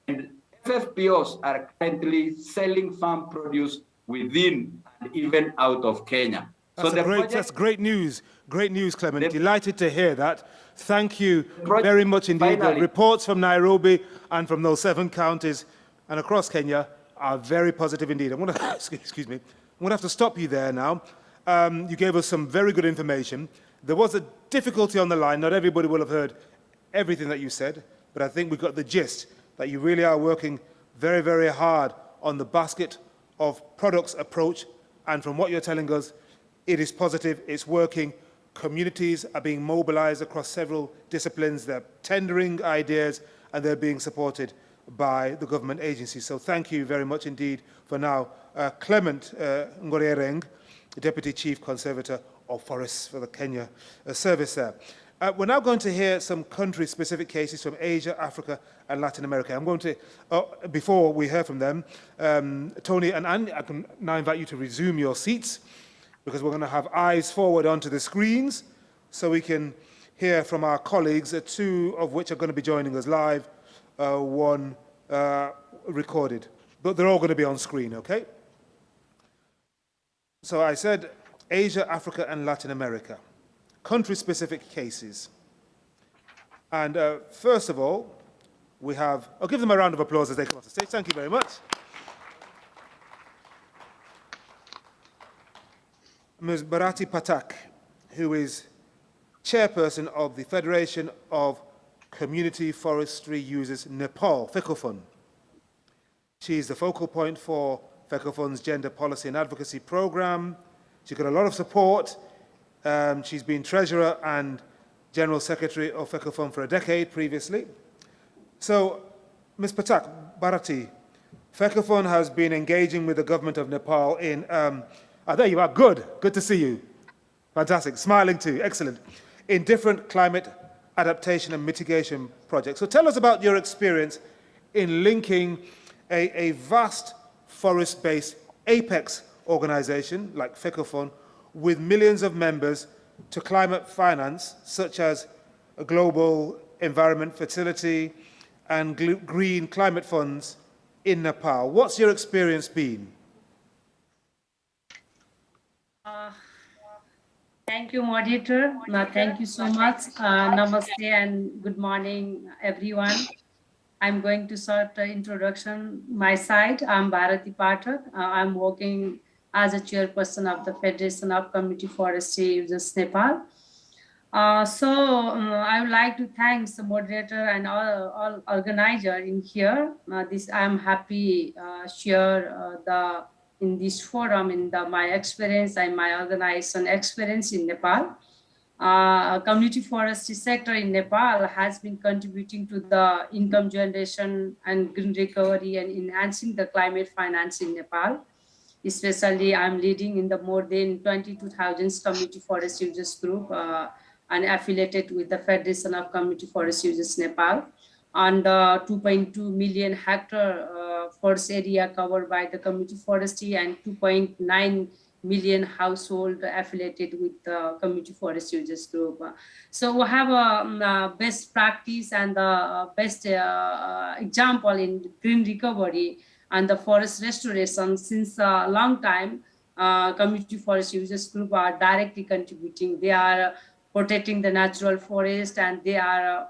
and FFPOs are currently selling farm produce within and even out of Kenya. That's great news. Great news, Clement. Delighted to hear that. Thank you very much indeed. Finally, the reports from Nairobi and from those 7 counties and across Kenya are very positive indeed. I'm going to, excuse me, I'm going to have to stop you there now. You gave us some very good information. There was a difficulty on the line. Not everybody will have heard everything that you said, but I think we got the gist that you really are working very, very hard on the basket of products approach. And from what you're telling us, it is positive, it's working. Communities are being mobilized across several disciplines. They're tendering ideas and they're being supported by the government agencies. So thank you very much indeed for now. Clement Ngorereng, Deputy Chief Conservator of Forests for the Kenya Service there. We're now going to hear some country-specific cases from Asia, Africa, and Latin America. I'm going to, before we hear from them, Tony and Anne, I can now invite you to resume your seats, because we're going to have eyes forward onto the screens so we can hear from our colleagues, 2 of which are going to be joining us live, 1 recorded. But they're all going to be on screen, okay? So I said Asia, Africa, and Latin America. Country-specific cases. And first of all, we have, I'll give them a round of applause as they come off the stage. Thank you very much. Ms. Bharati Pathak, who is chairperson of the Federation of Community Forestry Users Nepal, FECOFUN. She is the focal point for FECOFUN's Gender Policy and Advocacy Program. She got a lot of support. She's been Treasurer and General Secretary of FECOFUN for a decade previously. So, Ms. Pathak, Bharati, FECOFUN has been engaging with the government of Nepal in there you are, good to see you. Fantastic, smiling too, excellent. In different climate adaptation and mitigation projects. So tell us about your experience in linking a vast forest-based apex organization like FECOFUN with millions of members to climate finance, such as a global environment facility and green climate funds in Nepal. What's your experience been? Thank you, moderator. Thank you so much. Namaste and good morning, everyone. I'm going to start the introduction my side. I'm Bharati Pathak. I'm working as a chairperson of the Federation of Community Forestry Users Nepal. I would like to thank the moderator and all organizers in here. I'm happy share in this forum in my experience and my organization experience in Nepal. Community forestry sector in Nepal has been contributing to the income generation and green recovery and enhancing the climate finance in Nepal. Especially, I'm leading in the more than 22,000 community forest users group and affiliated with the Federation of Community Forest Users Nepal. And 2.2 million hectare forest area covered by the community forestry and 2.9 million household affiliated with the community forest users group. So we have a best practice and the best example in green recovery and the forest restoration. Since a long time, community forest users group are directly contributing. They are protecting the natural forest and they are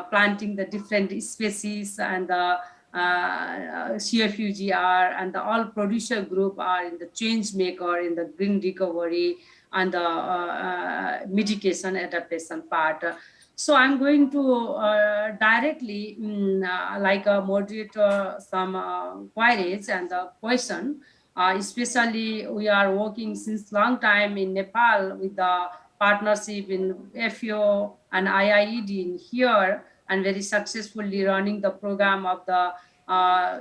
planting the different species, and the CFUGR and the all producer group are in the change maker in the green recovery and the mitigation adaptation part. So I'm going to directly, like a moderator, some queries and the question. Especially, we are working since long time in Nepal with the partnership in FAO and IIED in here, and very successfully running the program of the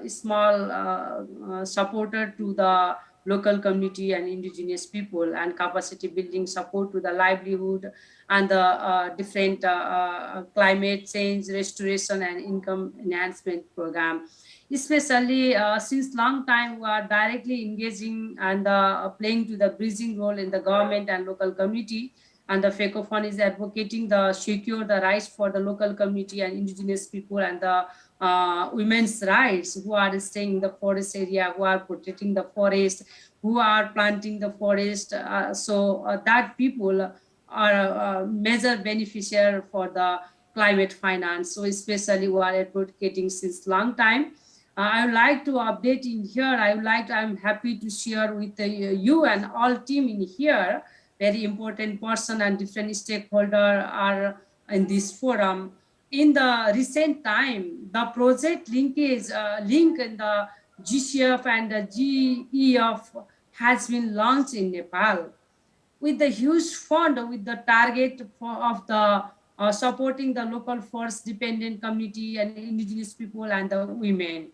small supporter to the local community and indigenous people, and capacity building support to the livelihood and the different climate change restoration and income enhancement program. Especially since long time we are directly engaging and playing to the bridging role in the government and local community, and the FECO Fund is advocating the secure the rights for the local community and indigenous people and the women's rights who are staying in the forest area, who are protecting the forest, who are planting the forest. So that people are major beneficiary for the climate finance. So especially we are advocating since long time. I would like to update in here. I'm happy to share with you and all team in here. Very important person and different stakeholder are in this forum. In the recent time, the project linkage link in the GCF and the GEF has been launched in Nepal with the huge fund with the target of the supporting the local forest dependent community and indigenous people and the women.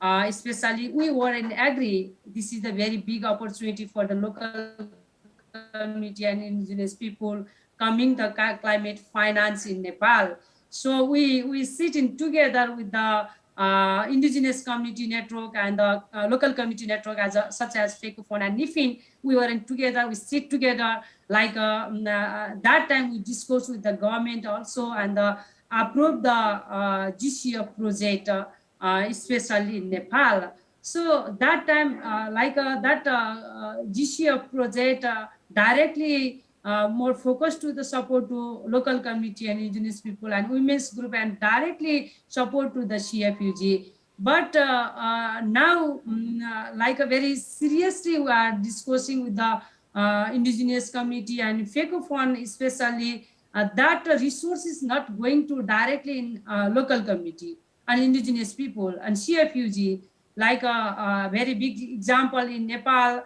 Especially we were in agri. This is a very big opportunity for the local community and indigenous people coming the climate finance in Nepal. So we sit in together with the indigenous community network and the local community network such as FECO Fund and NIFIN. We were in together, we sit together like that time we discussed with the government also and approved the GCF project, especially in Nepal. So that time, GCF project directly more focused to the support to local community and indigenous people and women's group and directly support to the CFUG. But now, like a very seriously, we are discussing with the indigenous community and FECO Fund, especially that resource is not going to directly in local community and indigenous people and CFUG. Like a very big example in Nepal,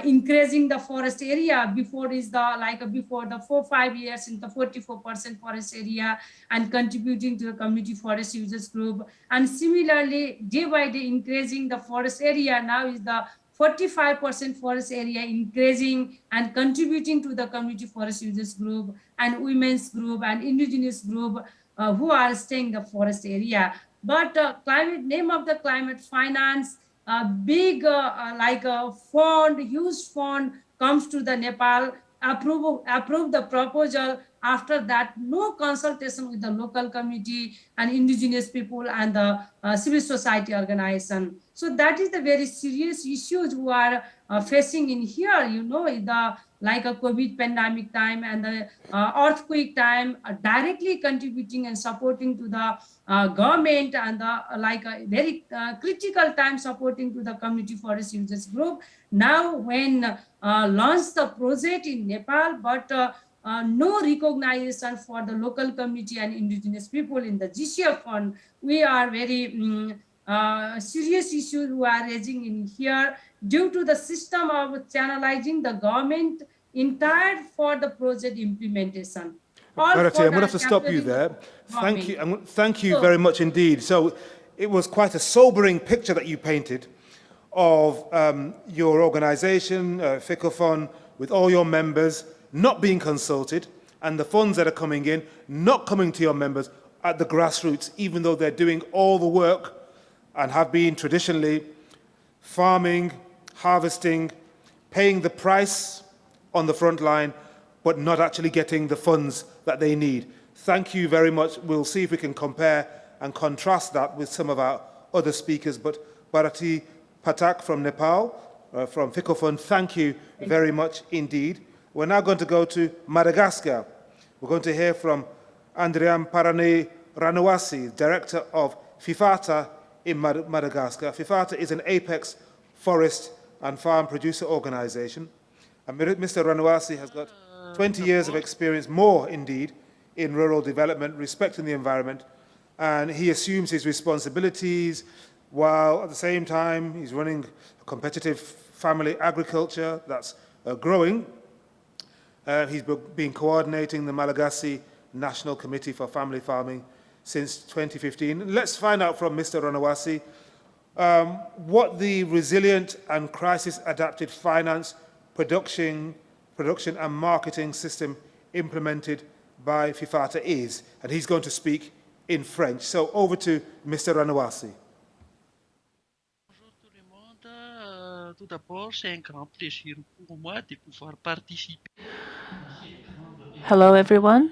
increasing the forest area before is the before the 4-5 years in the 44% forest area and contributing to the community forest users group, and similarly day by day increasing the forest area. Now is the 45% forest area increasing and contributing to the community forest users group and women's group and indigenous group who are staying in the forest area. But climate name of the climate finance, big like a fund, huge fund comes to the Nepal, approve the proposal. After that, no consultation with the local community and indigenous people and the civil society organization. So that is the very serious issues we are facing in here. You know, the like a COVID pandemic time and the earthquake time, directly contributing and supporting to the government and the like a very critical time supporting to the community forest users group. Now when launched the project in Nepal, but no recognition for the local community and indigenous people in the GCF fund, we are very serious issues we are raising in here due to the system of channelizing the government entire for the project implementation. Bharati, I'm going to have to stop you there. Thank you. Thank you very much indeed. So it was quite a sobering picture that you painted of your organization, FECO Fund, with all your members not being consulted and the funds that are coming in not coming to your members at the grassroots, even though they're doing all the work and have been traditionally farming, harvesting, paying the price on the front line, but not actually getting the funds that they need. Thank you very much. We'll see if we can compare and contrast that with some of our other speakers. But Bharati Pathak from Nepal, from FECO Fund, thank you very much indeed. We're now going to go to Madagascar. We're going to hear from Andriam Parane Ranawasi, Director of FIFATA in Madagascar. FIFATA is an apex forest and farm producer organization. And Mr. Ranawasi has got 20 years of experience, more indeed, in rural development, respecting the environment. And he assumes his responsibilities while at the same time he's running a competitive family agriculture that's growing. He's been coordinating the Malagasy National Committee for Family Farming since 2015. Let's find out from Mr. Ranawasi what the resilient and crisis-adapted finance, production and marketing system implemented by FIFATA is. And he's going to speak in French. So over to Mr. Ranawasi. Bonjour tout le monde. Tout d'abord, c'est un grand plaisir pour moi de pouvoir participer. Hello, everyone.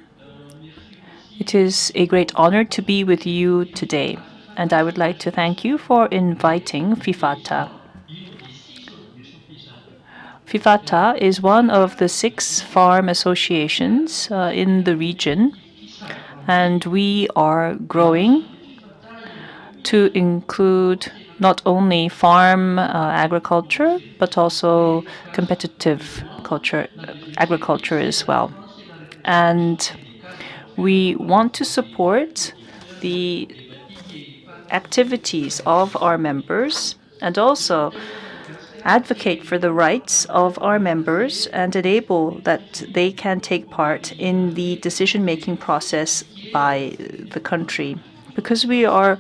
It is a great honor to be with you today, and I would like to thank you for inviting FIFATA. FIFATA is one of the 6 farm associations in the region, and we are growing to include not only farm agriculture, but also competitive agriculture as well. And we want to support the activities of our members and also advocate for the rights of our members and enable that they can take part in the decision-making process by the country. Because we are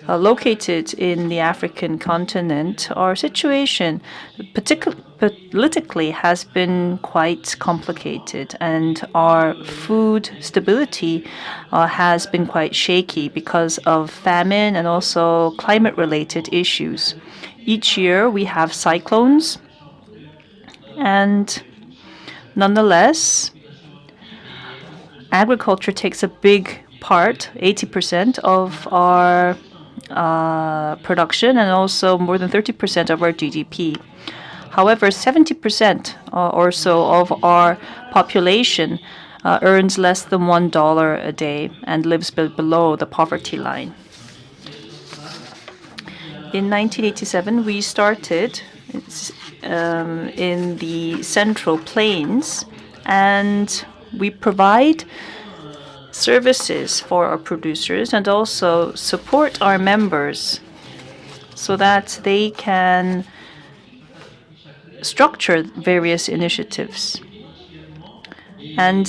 located in the African continent, our situation politically has been quite complicated, and our food stability has been quite shaky because of famine and also climate-related issues. Each year we have cyclones, and nonetheless, agriculture takes a big part, 80% of our production and also more than 30% of our GDP. However, 70% or so of our population earns less than $1 a day and lives below the poverty line. In 1987, we started in the Central Plains, and we provide services for our producers and also support our members so that they can structure various initiatives. And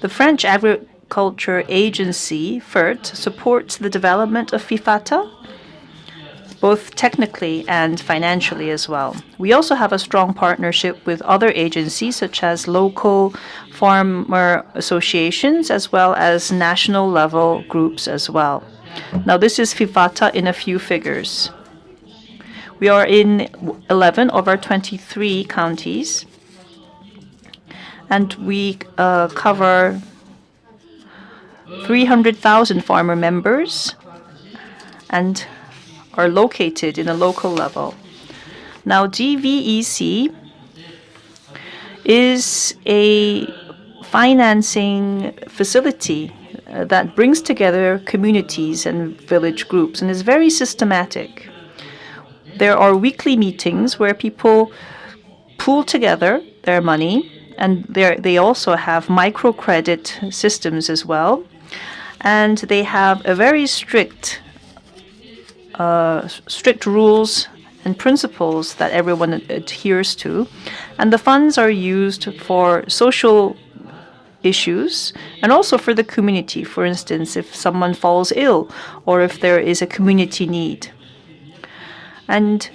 the French Agriculture Agency, FERT, supports the development of FIFATA, both technically and financially as well. We also have a strong partnership with other agencies, such as local farmer associations, as well as national level groups as well. Now, this is FIFATA in a few figures. We are in 11 of our 23 counties, and we cover 300,000 farmer members and are located in a local level. Now, GVEC is a financing facility that brings together communities and village groups and is very systematic. There are weekly meetings where people pool together their money, and they also have microcredit systems as well, and they have a very strict rules and principles that everyone adheres to, and the funds are used for social issues and also for the community. For instance, if someone falls ill or if there is a community need. And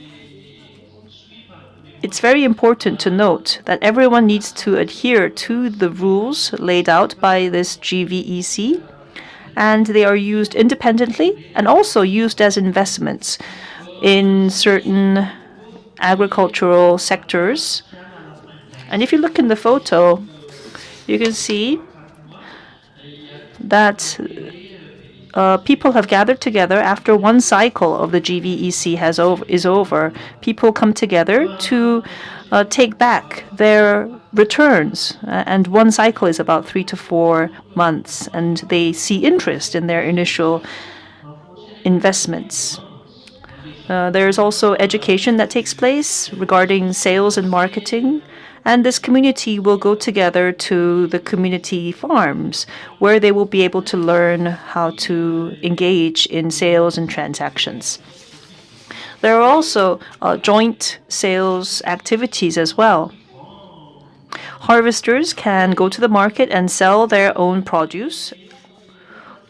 it's very important to note that everyone needs to adhere to the rules laid out by this GVEC, and they are used independently and also used as investments in certain agricultural sectors. And if you look in the photo, you can see that people have gathered together after one cycle of the GVEC is over. People come together to take back their returns, and one cycle is about 3 to 4 months, and they see interest in their initial investments. There is also education that takes place regarding sales and marketing, and this community will go together to the community farms where they will be able to learn how to engage in sales and transactions. There are also joint sales activities as well. Harvesters can go to the market and sell their own produce,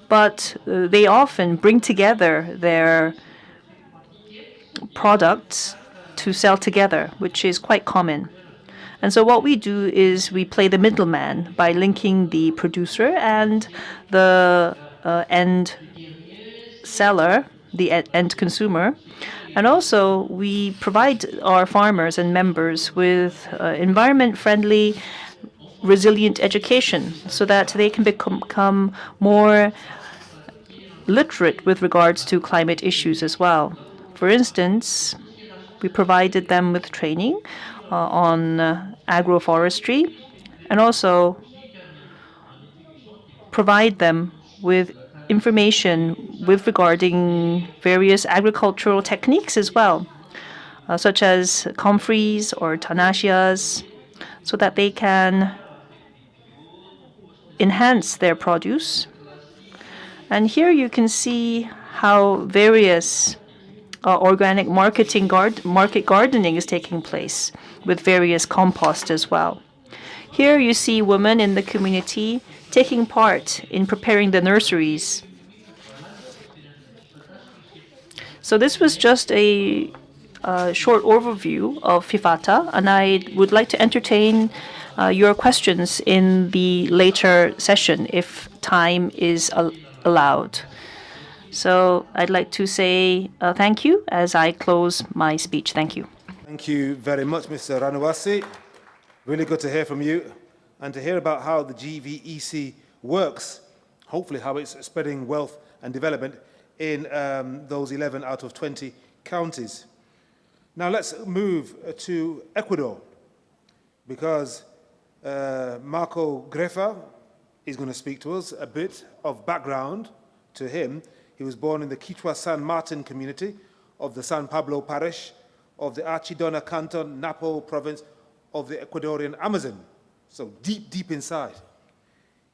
but they often bring together their products to sell together, which is quite common. And so what we do is we play the middleman by linking the producer and the end seller, the end consumer. And also we provide our farmers and members with environment-friendly, resilient education so that they can become more literate with regards to climate issues as well. For instance, we provided them with training on agroforestry and also provide them with information with regarding various agricultural techniques as well, such as comfreys or tanasias, so that they can enhance their produce. And here you can see how various organic market gardening is taking place with various compost as well. Here you see women in the community taking part in preparing the nurseries. So this was just a short overview of FIFATA, and I would like to entertain your questions in the later session if time is allowed. So I'd like to say thank you as I close my speech. Thank you. Thank you very much, Mr. Ranuwasi. Really good to hear from you and to hear about how the GVEC works, hopefully how it's spreading wealth and development in those 11 out of 20 counties. Now let's move to Ecuador, because Marco Grefa is going to speak to us. A bit of background to him. He was born in the Quichua San Martin community of the San Pablo parish of the Archidona Canton, Napo province of the Ecuadorian Amazon. So deep, deep inside.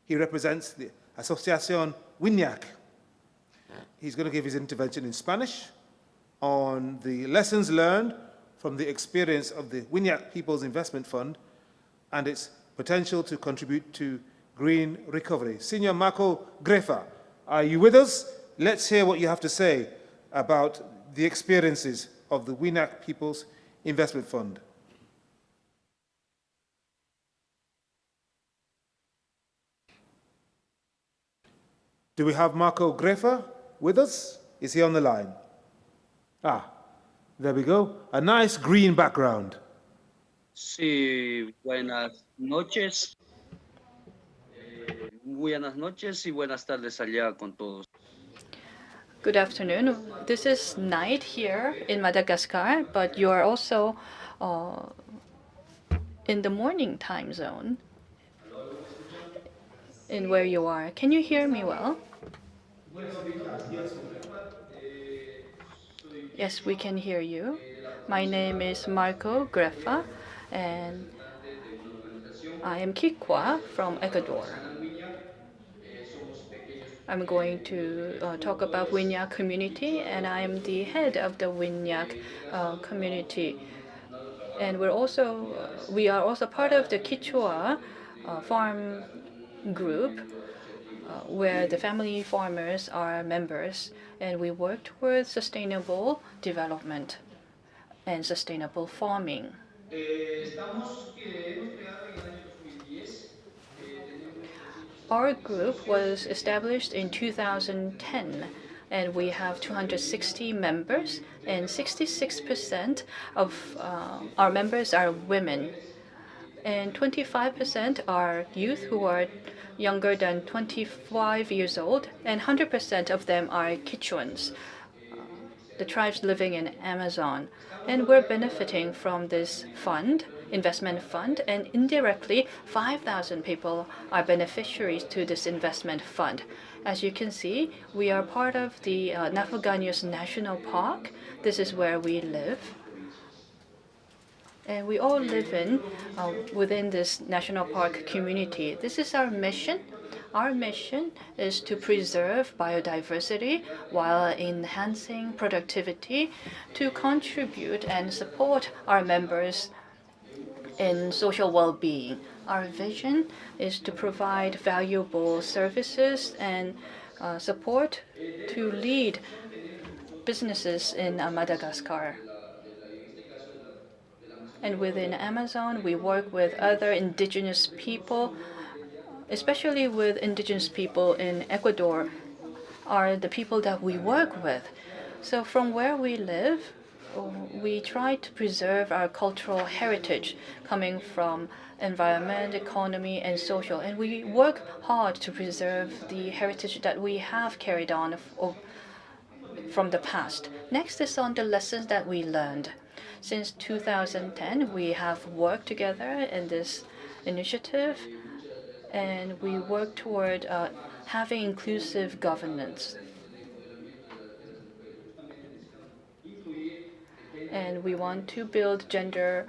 He represents the Asociación WINYAC. He's going to give his intervention in Spanish on the lessons learned from the experience of the WINYAC People's Investment Fund and its potential to contribute to green recovery. Senor Marco Grefa, are you with us? Let's hear what you have to say about the experiences of the WINYAC People's Investment Fund. Do we have Marco Grefa with us? Is he on the line? Ah, there we go. A nice green background. Sí, buenas noches. Buenas noches y buenas tardes allá con todos. Good afternoon. This is night here in Madagascar, but you are also in the morning time zone in where you are. Can you hear me well? Yes, we can hear you. My name is Marco Grefa, and I am Kikwa from Ecuador. I'm going to talk about WINYAC community, and I am the head of the WINYAC community. And we are also part of the Quichua farm group, where the family farmers are members, and we work towards sustainable development and sustainable farming. Our group was established in 2010, and we have 260 members, and 66% of our members are women, and 25% are youth who are younger than 25 years old, and 100% of them are Quichuans, the tribes living in Amazon. And we're benefiting from this fund, investment fund, and indirectly 5,000 people are beneficiaries to this investment fund. As you can see, we are part of the Nafaganios National Park. This is where we live. And we all live within this national park community. This is our mission. Our mission is to preserve biodiversity while enhancing productivity, to contribute and support our members in social well-being. Our vision is to provide valuable services and support to lead businesses in Madagascar. And within Amazon, we work with other indigenous people, especially with indigenous people in Ecuador, are the people that we work with. So from where we live, we try to preserve our cultural heritage coming from environment, economy, and social. And we work hard to preserve the heritage that we have carried on from the past. Next is on the lessons that we learned. Since 2010, we have worked together in this initiative, and we work toward having inclusive governance. And we want to build gender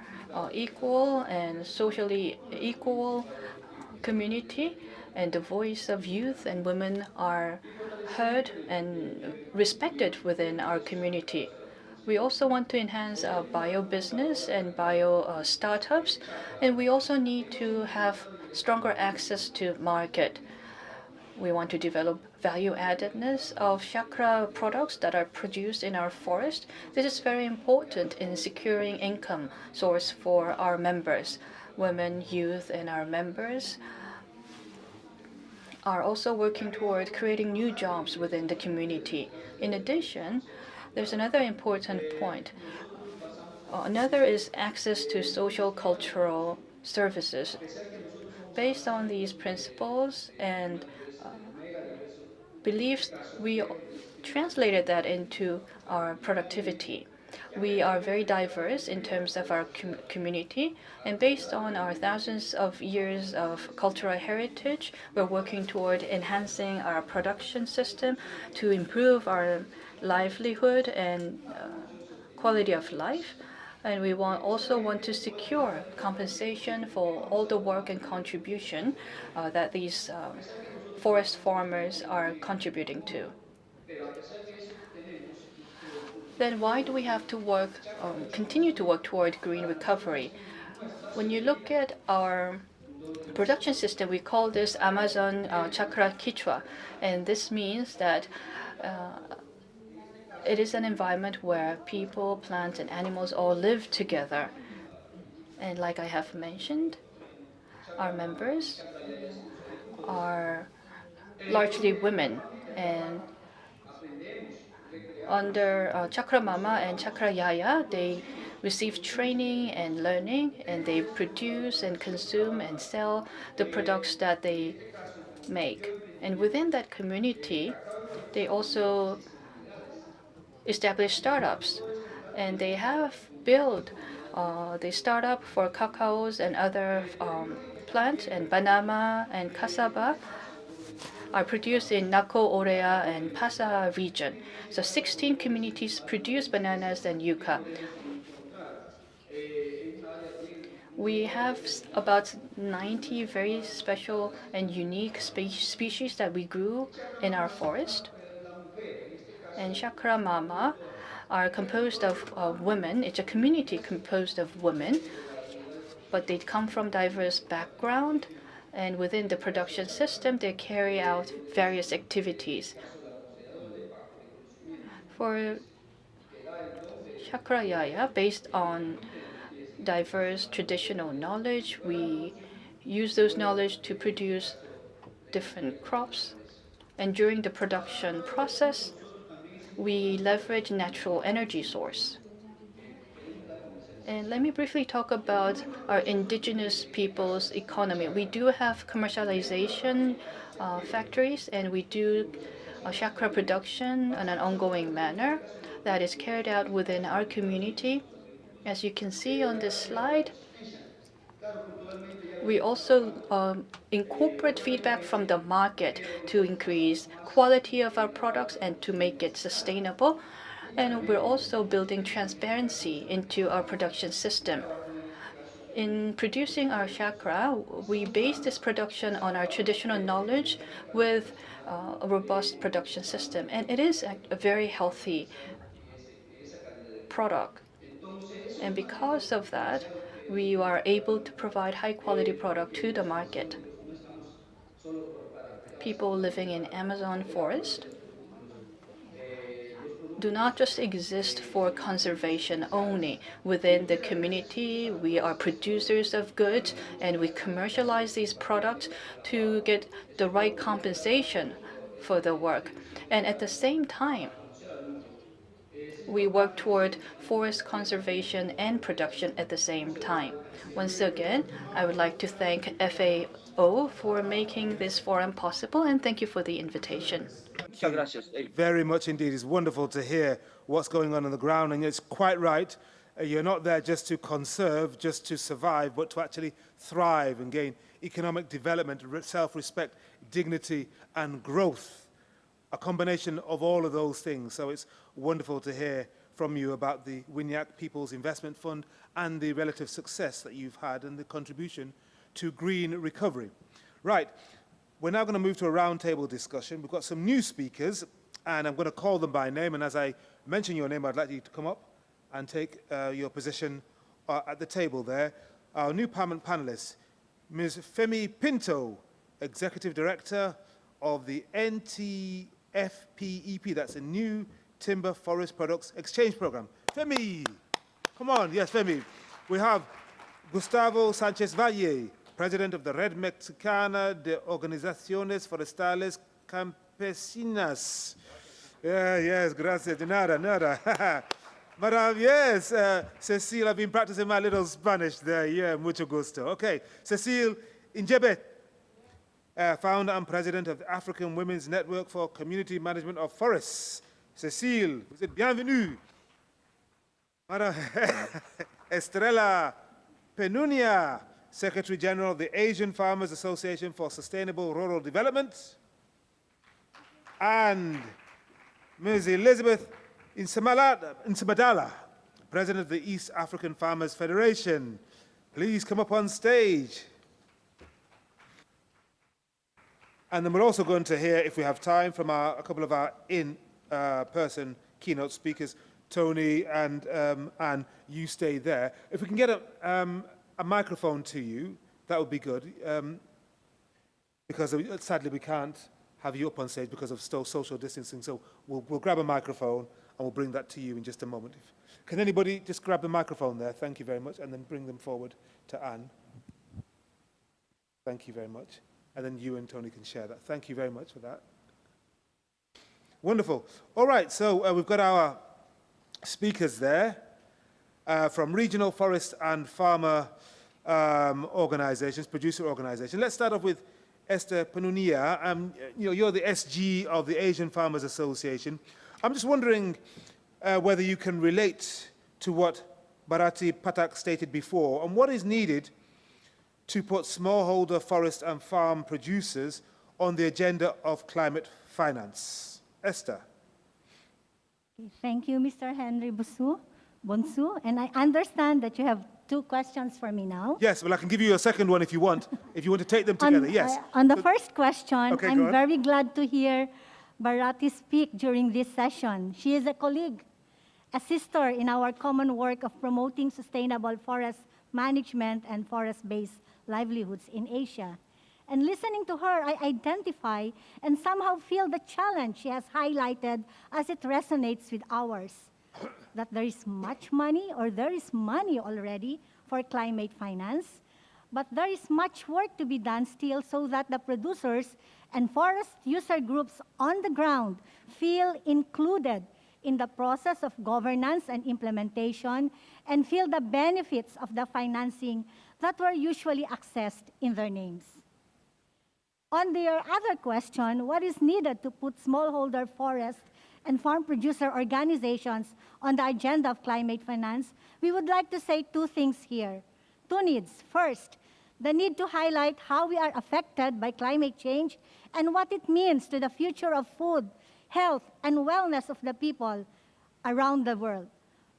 equal and socially equal community, and the voice of youth and women are heard and respected within our community. We also want to enhance our bio business and bio startups, and we also need to have stronger access to market. We want to develop value addedness of chakra products that are produced in our forest. This is very important in securing income source for our members. Women, youth, and our members are also working toward creating new jobs within the community. In addition, there's another important point. Another is access to social cultural services. Based on these principles and beliefs, we translated that into our productivity. We are very diverse in terms of our community, and based on our thousands of years of cultural heritage, we're working toward enhancing our production system to improve our livelihood and quality of life. And we also want to secure compensation for all the work and contribution that these forest farmers are contributing to. Then why do we have to continue to work toward green recovery? When you look at our production system, we call this Amazon Chakra Kichwa, and this means that it is an environment where people, plants, and animals all live together. And like I have mentioned, our members are largely women, and under Chakra Mama and Chakra Yaya, they receive training and learning, and they produce and consume and sell the products that they make. And within that community, they also establish startups, and they have built the startup for cacaos and other plants, and banana and cassava are produced in Naco, Orea, and Pasa region. So 16 communities produce bananas and yucca. We have about 90 very special and unique species that we grew in our forest. And Chakra Mama are composed of women. It's a community composed of women, but they come from diverse background, and within the production system, they carry out various activities. For Chakra Yaya, based on diverse traditional knowledge, we use those knowledge to produce different crops. And during the production process, we leverage natural energy source. And let me briefly talk about our indigenous peoples' economy. We do have commercialization factories, and we do chakra production in an ongoing manner that is carried out within our community. As you can see on this slide, we also incorporate feedback from the market to increase quality of our products and to make it sustainable. And we're also building transparency into our production system. In producing our chakra, we base this production on our traditional knowledge with a robust production system. And it is a very healthy product. And because of that, we are able to provide high-quality product to the market. People living in Amazon forest do not just exist for conservation only. Within the community, we are producers of goods, and we commercialize these products to get the right compensation for the work. And at the same time, we work toward forest conservation and production at the same time. Once again, I would like to thank FAO for making this forum possible, and thank you for the invitation. Muchas gracias. Very much indeed. It's wonderful to hear what's going on the ground, and it's quite right. You're not there just to conserve, just to survive, but to actually thrive and gain economic development, self-respect, dignity, and growth. A combination of all of those things. So it's wonderful to hear from you about the Winyak Peoples Investment Fund and the relative success that you've had and the contribution to green recovery. Right. We're now going to move to a roundtable discussion. We've got some new speakers, and I'm going to call them by name. And as I mention your name, I'd like you to come up and take your position at the table there. Our new panelists, Ms. Femi Pinto, Executive Director of the NTFPEP, that's a New Timber Forest Products Exchange Program. Femi, come on. Yes, Femi. We have Gustavo Sanchez Valle, President of the Red Mexicana de Organizaciones Forestales Campesinas. Yeah, yes, gracias. De nada, nada. Madam, yes, Cecile, I've been practicing my little Spanish there. Yeah, mucho gusto. Okay, Cecile Injebe, founder and president of the African Women's Network for Community Management of Forests. Cecile, vous êtes bienvenue. Madam Estrella Penunia, Secretary General of the Asian Farmers Association for Sustainable Rural Development. And Ms. Elizabeth Insamadala, President of the East African Farmers Federation. Please come up on stage. And then we're also going to hear, if we have time, from a couple of our in-person keynote speakers, Tony and you stay there. If we can get a microphone to you, that would be good, because sadly we can't have you up on stage because of social distancing, so we'll grab a microphone and we'll bring that to you in just a moment. Can anybody just grab the microphone there? Thank you very much, and then bring them forward to Anne. Thank you very much. And then you and Tony can share that. Thank you very much for that. Wonderful. All right, so we've got our speakers there from regional forest and farmer organizations, producer organizations. Let's start off with Esther Panunia. You're the SG of the Asian Farmers Association. I'm just wondering whether you can relate to what Bharati Pathak stated before, and what is needed to put smallholder forest and farm producers on the agenda of climate finance. Esther. Thank you, Mr. Henry Bonsu. And I understand that you have 2 questions for me now. Yes, well, I can give you a second one if you want to take them together, yes. On the first question, okay, I'm very glad to hear Bharati speak during this session. She is a colleague, a sister in our common work of promoting sustainable forest management and forest-based livelihoods in Asia. And listening to her, I identify and somehow feel the challenge she has highlighted as it resonates with ours. That there is much money, or there is money already for climate finance, but there is much work to be done still so that the producers and forest user groups on the ground feel included in the process of governance and implementation and feel the benefits of the financing that were usually accessed in their names. On their other question, what is needed to put smallholder forest and farm producer organizations on the agenda of climate finance, we would like to say 2 things here. 2 needs. First, the need to highlight how we are affected by climate change and what it means to the future of food, health, and wellness of the people around the world.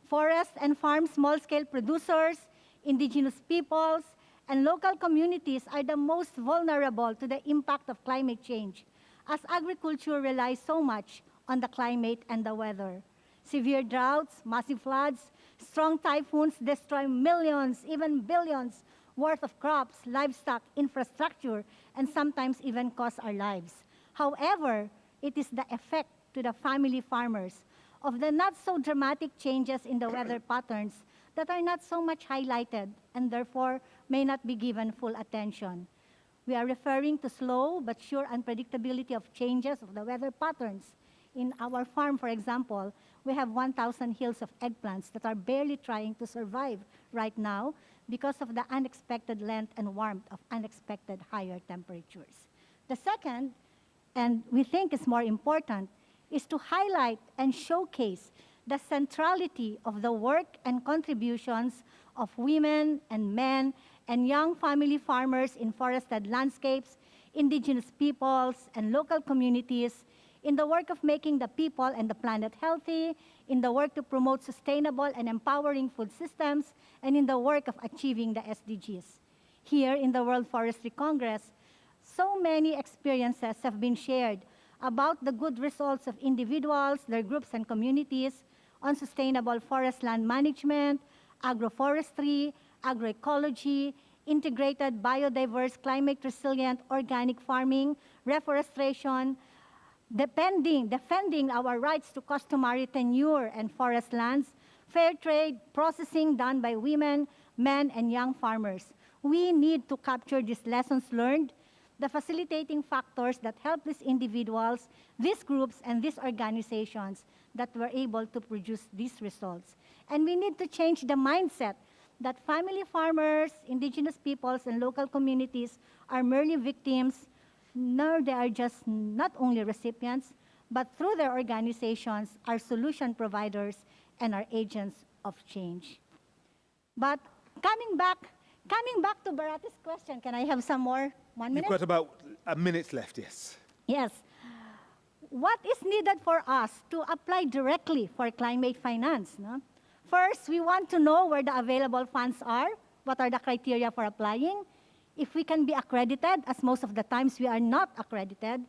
Forest and farm small-scale producers, indigenous peoples, and local communities are the most vulnerable to the impact of climate change, as agriculture relies so much on the climate and the weather. Severe droughts, massive floods, strong typhoons destroy millions, even billions worth of crops, livestock, infrastructure, and sometimes even cost our lives. However, it is the effect to the family farmers of the not so dramatic changes in the weather patterns that are not so much highlighted and therefore may not be given full attention. We are referring to slow but sure unpredictability of changes of the weather patterns. In our farm, for example, we have 1,000 hills of eggplants that are barely trying to survive right now because of the unexpected length and warmth of unexpected higher temperatures. The second, and we think is more important, is to highlight and showcase the centrality of the work and contributions of women and men and young family farmers in forested landscapes, indigenous peoples, and local communities in the work of making the people and the planet healthy, in the work to promote sustainable and empowering food systems, and in the work of achieving the SDGs. Here in the World Forestry Congress, so many experiences have been shared about the good results of individuals, their groups, and communities on sustainable forest land management, agroforestry, agroecology, integrated biodiverse, climate-resilient organic farming, reforestation, defending our rights to customary tenure and forest lands, fair trade, processing done by women, men, and young farmers. We need to capture these lessons learned, the facilitating factors that help these individuals, these groups, and these organizations that were able to produce these results. And we need to change the mindset that family farmers, indigenous peoples, and local communities are merely victims, nor they are just not only recipients, but through their organizations are solution providers and are agents of change. But coming back to Bharati's question, can I have some more? 1 minute? You've got about a minute left, yes. Yes. What is needed for us to apply directly for climate finance? No? First, we want to know where the available funds are, what are the criteria for applying, if we can be accredited, as most of the times we are not accredited.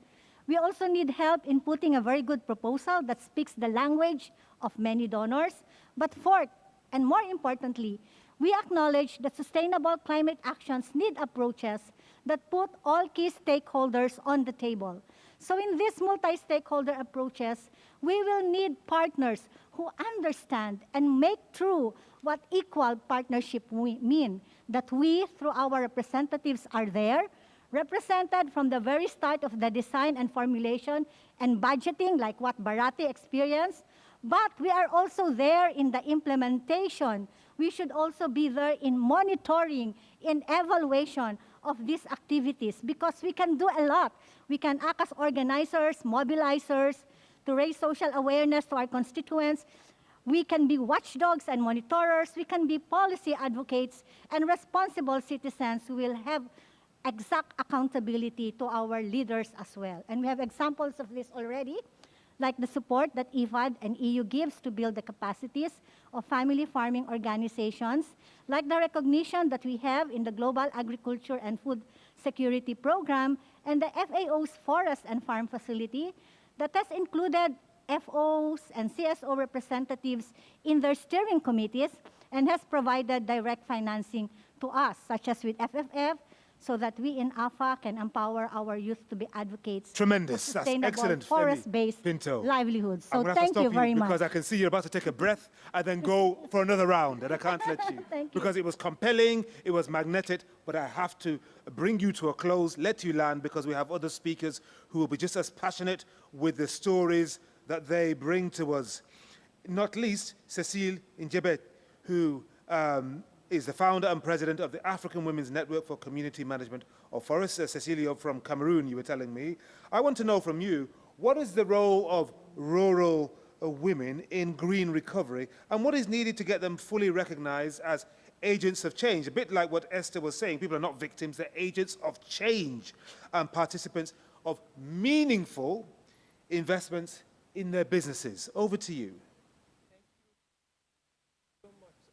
We also need help in putting a very good proposal that speaks the language of many donors. But fourth, and more importantly, we acknowledge that sustainable climate actions need approaches that put all key stakeholders on the table. So in these multi-stakeholder approaches, we will need partners who understand and make true what equal partnership mean, that we, through our representatives, are there, represented from the very start of the design and formulation and budgeting, like what Bharati experienced, but we are also there in the implementation. We should also be there in monitoring, in evaluation of these activities, because we can do a lot. We can act as organizers, mobilizers, to raise social awareness to our constituents. We can be watchdogs and monitorers. We can be policy advocates and responsible citizens who will have exact accountability to our leaders as well. And we have examples of this already, like the support that IFAD and EU gives to build the capacities of family farming organizations, like the recognition that we have in the Global Agriculture and Food Security Program and the FAO's Forest and Farm Facility that has included FOs and CSO representatives in their steering committees and has provided direct financing to us, such as with FFF, so that we in AFA can empower our youth to be advocates. Tremendous. For That's excellent. forest-based livelihoods. So thank you very much. Because I can see you're about to take a breath and then go for another round, and I can't let you. Thank you. Because it was compelling, it was magnetic, but I have to bring you to a close, let you land, because we have other speakers who will be just as passionate with the stories that they bring to us. Not least, Cecile Njebet, who is the founder and president of the African Women's Network for Community Management of Forests. Cecilia, from Cameroon, you were telling me. I want to know from you, what is the role of rural women in green recovery, and what is needed to get them fully recognized as agents of change? A bit like what Esther was saying, people are not victims, they're agents of change and participants of meaningful investments in their businesses. Over to you.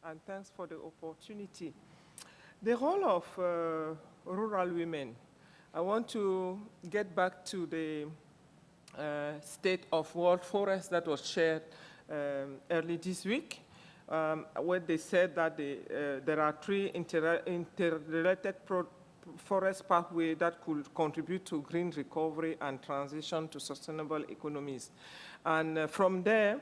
And thanks for the opportunity. The role of rural women, I want to get back to the state of world forest that was shared early this week, where they said that there are three interrelated forest pathways that could contribute to green recovery and transition to sustainable economies. And from there,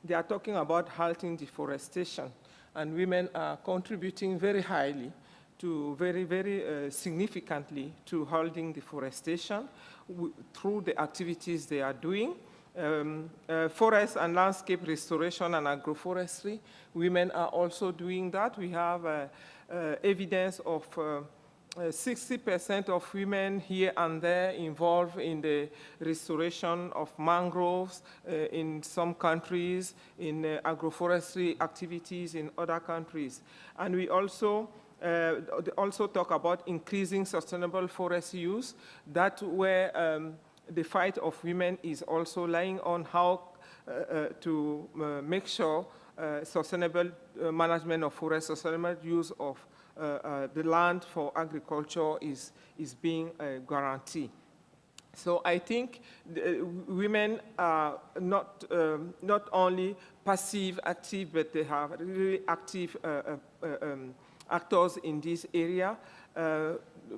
they are talking about halting deforestation. And women are contributing very highly to very significantly to halting deforestation through the activities they are doing. Forest and landscape restoration and agroforestry, women are also doing that. We have evidence of 60% of women here and there involved in the restoration of mangroves in some countries, in agroforestry activities in other countries. And we also talk about increasing sustainable forest use. That's where the fight of women is also lying on how to make sure sustainable management of forest, sustainable use of the land for agriculture is being guaranteed. So I think women are not only passive, active, but they have really active actors in this area.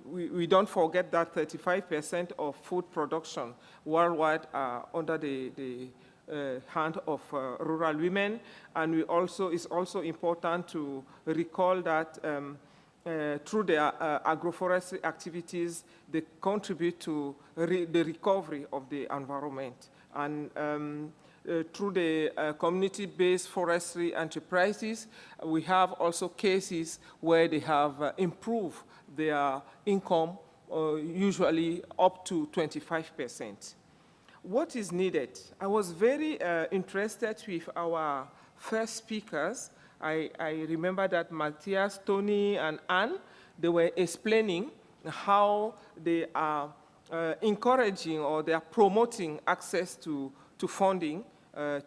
We don't forget that 35% of food production worldwide are under the hand of rural women, and it's also important to recall that through their agroforestry activities, they contribute to the recovery of the environment. And through the community-based forestry enterprises, we have also cases where they have improved their income, usually up to 25%. What is needed? I was very interested with our first speakers. I remember that Matthias, Tony, and Anne, they were explaining how they are encouraging or they are promoting access to funding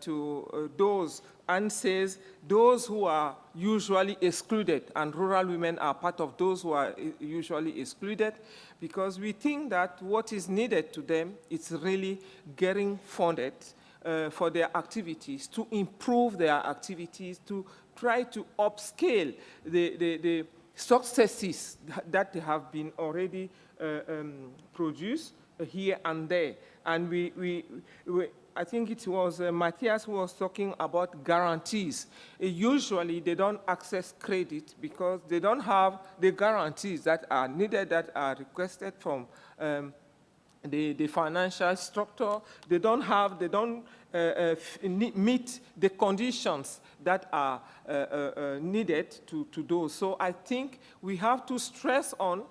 to those. Anne says those who are usually excluded, and rural women are part of those who are usually excluded, because we think that what is needed to them is really getting funded for their activities, to improve their activities, to try to upscale the successes that have been already produced here and there. And I think it was Matthias who was talking about guarantees. Usually they don't access credit because they don't have the guarantees that are needed, that are requested from the financial structure. They don't meet the conditions that are needed to those. So I think we have to stress on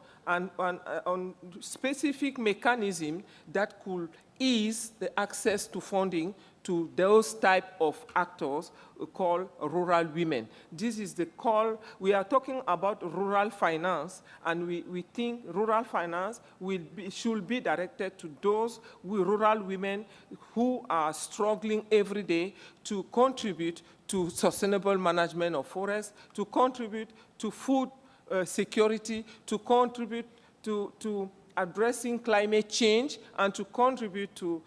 specific mechanism that could ease the access to funding to those type of actors called rural women. This is the call. We are talking about rural finance, and we think rural finance should be directed to those rural women who are struggling every day to contribute to sustainable management of forests, to contribute to food security, to contribute to addressing climate change, and to contribute to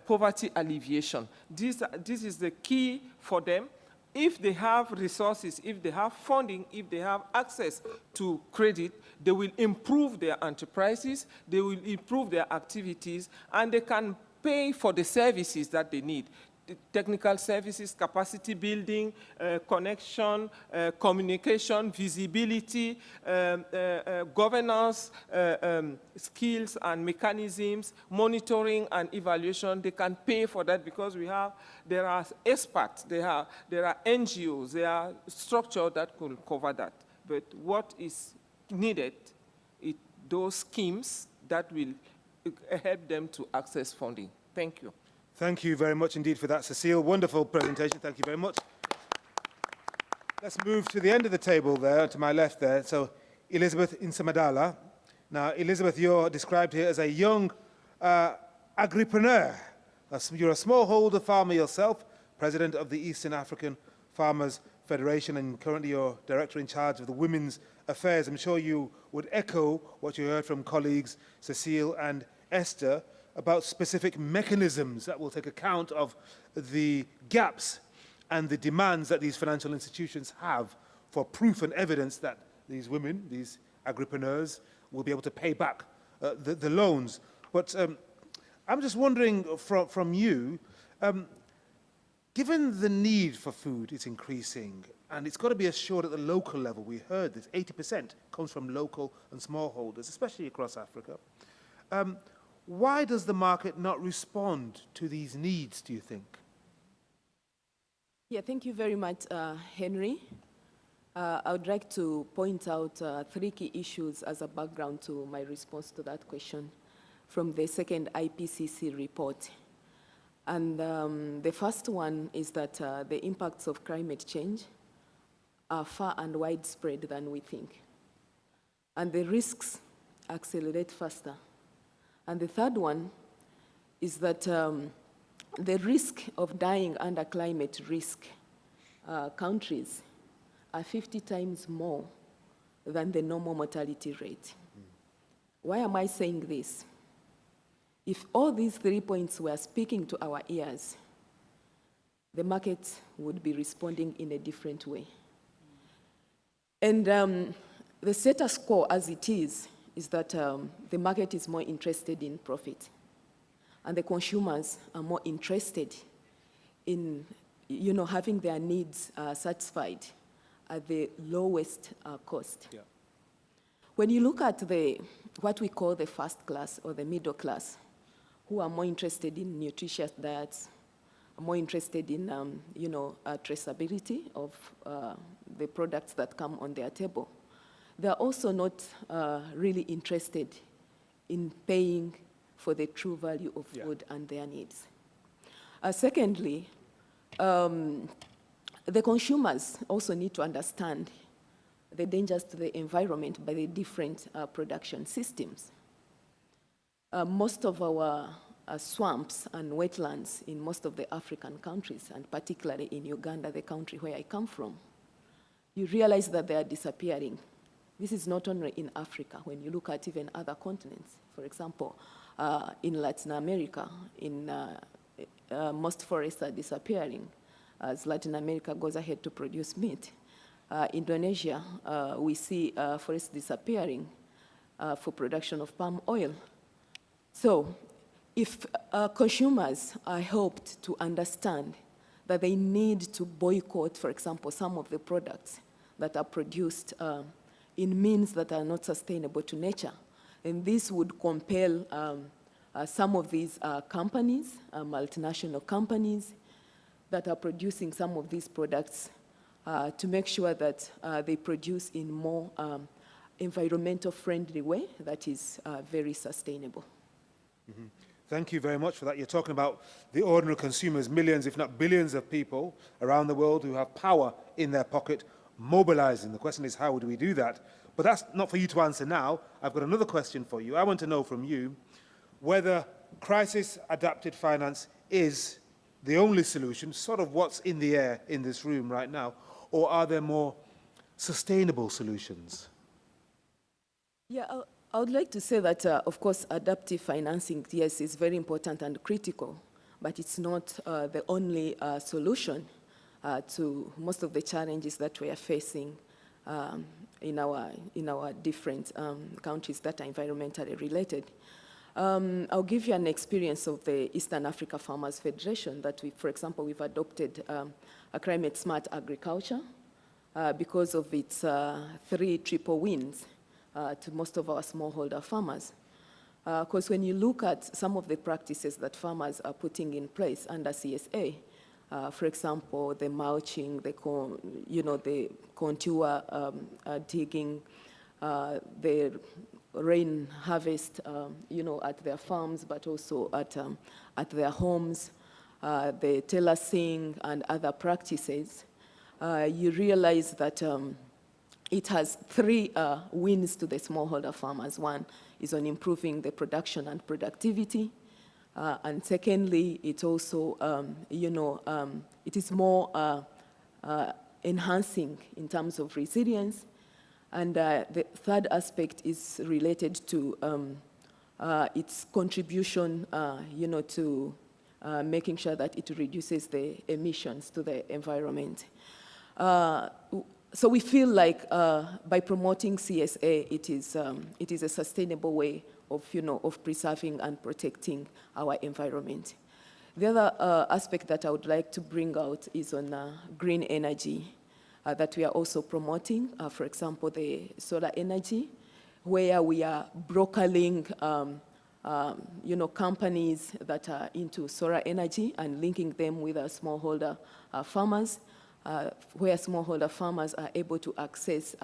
poverty alleviation. This is the key for them. If they have resources, if they have funding, if they have access to credit, they will improve their enterprises, they will improve their activities, and they can pay for the services that they need. Technical services, capacity building, connection, communication, visibility, governance, skills and mechanisms, monitoring and evaluation. They can pay for that because there are experts, there are NGOs, there are structures that could cover that. But what is needed is those schemes that will help them to access funding. Thank you. Thank you very much indeed for that, Cecile. Wonderful presentation. Thank you very much. Let's move to the end of the table there, to my left there. So, Elizabeth Insamadala. Now, Elizabeth, you're described here as a young agripreneur. You're a smallholder farmer yourself, president of the Eastern African Farmers Federation, and currently you're director in charge of the Women's Affairs. I'm sure you would echo what you heard from colleagues Cecile and Esther about specific mechanisms that will take account of the gaps and the demands that these financial institutions have for proof and evidence that these women, these agripreneurs, will be able to pay back the loans. But I'm just wondering from you, given the need for food is increasing, and it's got to be assured at the local level, we heard this, 80% comes from local and smallholders, especially across Africa. Why does the market not respond to these needs, do you think? Yeah, thank you very much, Henry. I would like to point out 3 key issues as a background to my response to that question from the second IPCC report. And the first one is that the impacts of climate change are far and widespread than we think. And the risks accelerate faster. And the third one is that the risk of dying under climate risk countries are 50 times more than the normal mortality rate. Why am I saying this? If all these 3 points were speaking to our ears, the market would be responding in a different way. And the status quo as it is that the market is more interested in profit, and the consumers are more interested in having their needs satisfied at the lowest cost. Yeah. When you look at what we call the first class or the middle class, who are more interested in nutritious diets, are more interested in traceability of the products that come on their table, they are also not really interested in paying for the true value of food and their needs. Secondly, the consumers also need to understand the dangers to the environment by the different production systems. Most of our swamps and wetlands in most of the African countries, and particularly in Uganda, the country where I come from, you realize that they are disappearing. This is not only in Africa. When you look at even other continents, for example, in Latin America, most forests are disappearing as Latin America goes ahead to produce meat. Indonesia, we see forests disappearing for production of palm oil. So if consumers are helped to understand that they need to boycott, for example, some of the products that are produced in means that are not sustainable to nature, and this would compel some of these companies, multinational companies, that are producing some of these products to make sure that they produce in more environmental friendly way that is very sustainable. Mm-hmm. Thank you very much for that. You're talking about the ordinary consumers, millions, if not billions of people around the world who have power in their pocket, mobilizing. The question is, how do we do that? But that's not for you to answer now. I've got another question for you. I want to know from you whether crisis-adapted finance is the only solution, sort of what's in the air in this room right now, or are there more sustainable solutions? Yeah, I would like to say that, of course, adaptive financing, yes, is very important and critical, but it's not the only solution to most of the challenges that we are facing in our different countries that are environmentally related. I'll give you an experience of the Eastern Africa Farmers Federation that for example, we've adopted a climate smart agriculture because of its 3 triple wins to most of our smallholder farmers. Because when you look at some of the practices that farmers are putting in place under CSA, for example, the mulching, the contour digging, the rain harvest, at their farms, but also at their homes, the terracing and other practices, you realize that it has 3 wins to the smallholder farmers. One is on improving the production and productivity. And secondly, it also, it is more enhancing in terms of resilience. And the third aspect is related to its contribution, to making sure that it reduces the emissions to the environment. So we feel like by promoting CSA, it is a sustainable way of preserving and protecting our environment. The other aspect that I would like to bring out is on green energy that we are also promoting. For example, the solar energy, where we are brokering companies that are into solar energy and linking them with smallholder farmers, where smallholder farmers are able to access,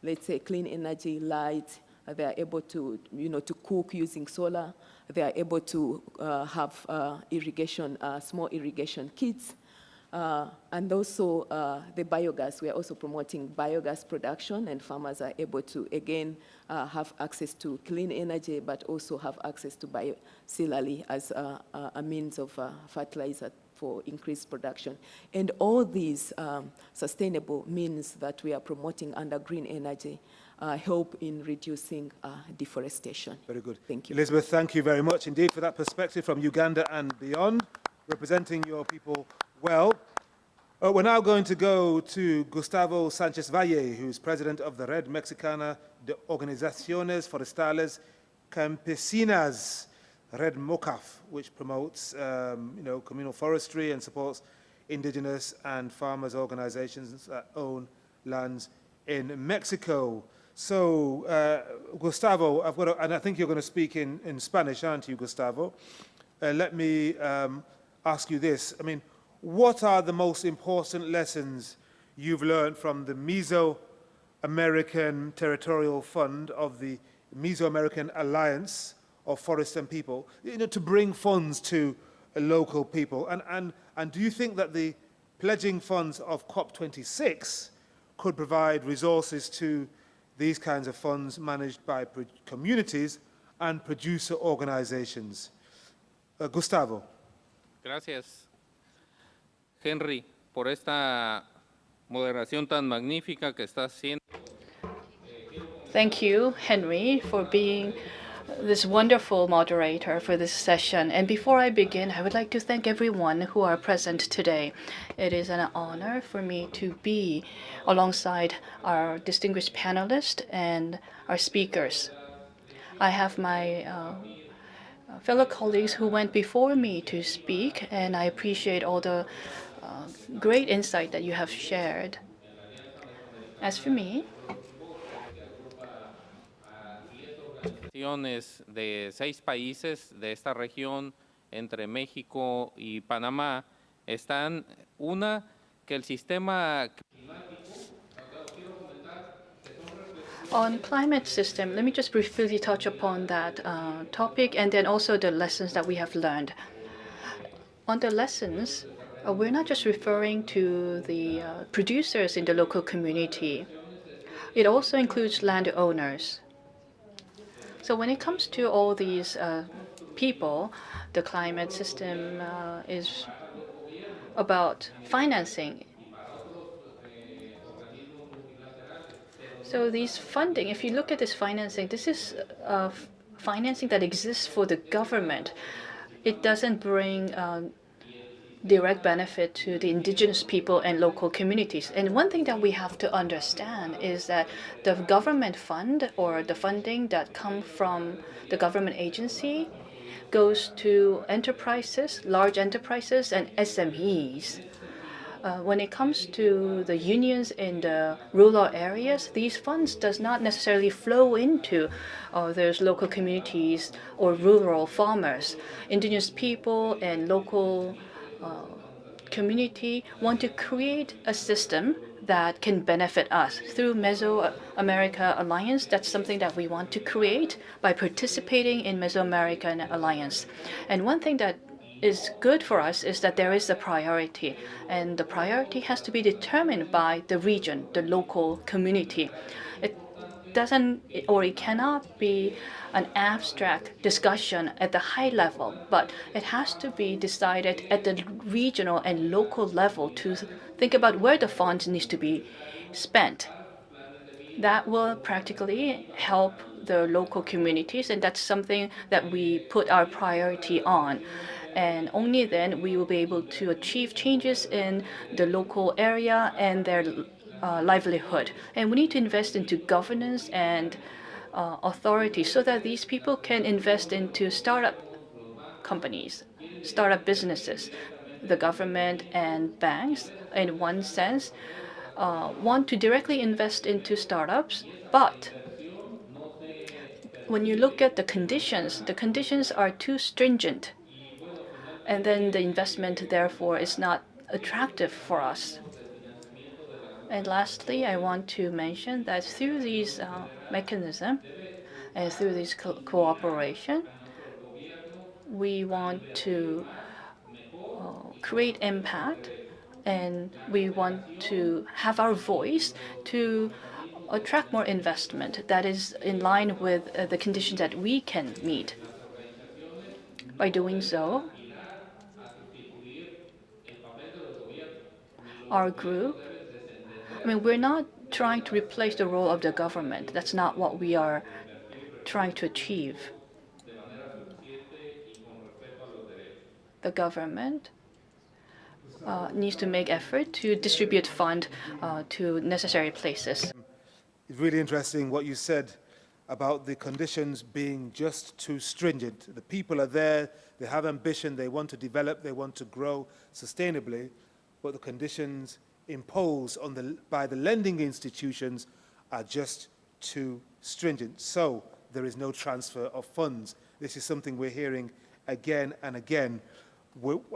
let's say, clean energy, light. They are able to, to cook using solar. They are able to have irrigation, small irrigation kits. And also the biogas. We are also promoting biogas production, and farmers are able to, again, have access to clean energy, but also have access to biosilary as a means of fertilizer for increased production. And all these sustainable means that we are promoting under green energy help in reducing deforestation. Very good. Thank you. Elizabeth, thank you very much indeed for that perspective from Uganda and beyond, representing your people well. We're now going to go to Gustavo Sanchez Valle, who's president of the Red Mexicana de Organizaciones Forestales Campesinas, Red MOCAF, which promotes communal forestry and supports indigenous and farmers organizations that own lands in Mexico. So, Gustavo, and I think you're going to speak in Spanish, aren't you, Gustavo? Let me ask you this. I mean, what are the most important lessons you've learned from the Mesoamerican Territorial Fund of the Mesoamerican Alliance of Forest and People, to bring funds to local people? And do you think that the pledging funds of COP26 could provide resources to these kinds of funds managed by communities and producer organizations? Gustavo. Gracias, Henry, por esta moderación tan magnífica que está haciendo. Thank you, Henry, for being this wonderful moderator for this session. And before I begin, I would like to thank everyone who are present today. It is an honor for me to be alongside our distinguished panelists and our speakers. I have my fellow colleagues who went before me to speak, and I appreciate all the great insight that you have shared. As for me, de 6 países de esta región entre México y Panamá están que el sistema on climate system, let me just briefly touch upon that topic and then also the lessons that we have learned. On the lessons, we're not just referring to the producers in the local community. It also includes landowners. So when it comes to all these people, the climate system is about financing. So these funding, if you look at this financing, this is financing that exists for the government. It doesn't bring direct benefit to the indigenous people and local communities. And one thing that we have to understand is that the government fund or the funding that come from the government agency goes to enterprises, large enterprises, and SMEs. When it comes to the unions in the rural areas, these funds does not necessarily flow into those local communities or rural farmers. Indigenous people and local community want to create a system that can benefit us. Through Mesoamerica Alliance, that's something that we want to create by participating in Mesoamerican Alliance. And one thing that is good for us is that there is a priority, and the priority has to be determined by the region, the local community. It doesn't, or it cannot be an abstract discussion at the high level, but it has to be decided at the regional and local level to think about where the funds needs to be spent. That will practically help the local communities, and that's something that we put our priority on. And only then we will be able to achieve changes in the local area and their livelihood. And we need to invest into governance and authority so that these people can invest into startup companies, startup businesses. The government and banks, in one sense, want to directly invest into startups, but when you look at the conditions are too stringent, and then the investment, therefore, is not attractive for us. And lastly, I want to mention that through these mechanisms and through this cooperation, we want to create impact, and we want to have our voice to attract more investment that is in line with the conditions that we can meet. By doing so, our group, we're not trying to replace the role of the government. That's not what we are trying to achieve. The government needs to make effort to distribute fund to necessary places. It's really interesting what you said about the conditions being just too stringent. The people are there, they have ambition, they want to develop, they want to grow sustainably, but the conditions imposed on by the lending institutions are just too stringent. So there is no transfer of funds. This is something we're hearing again and again.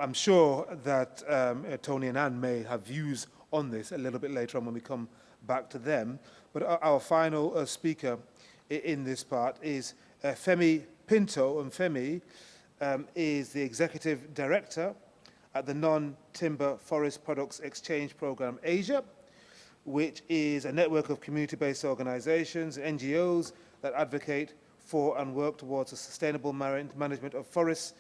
I'm sure that Tony and Anne may have views on this a little bit later on when we come back to them. But our final speaker in this part is Femi Pinto, and Femi is the Executive Director at the Non-Timber Forest Products Exchange Program Asia, which is a network of community-based organizations, NGOs, that advocate for and work towards a sustainable management of forests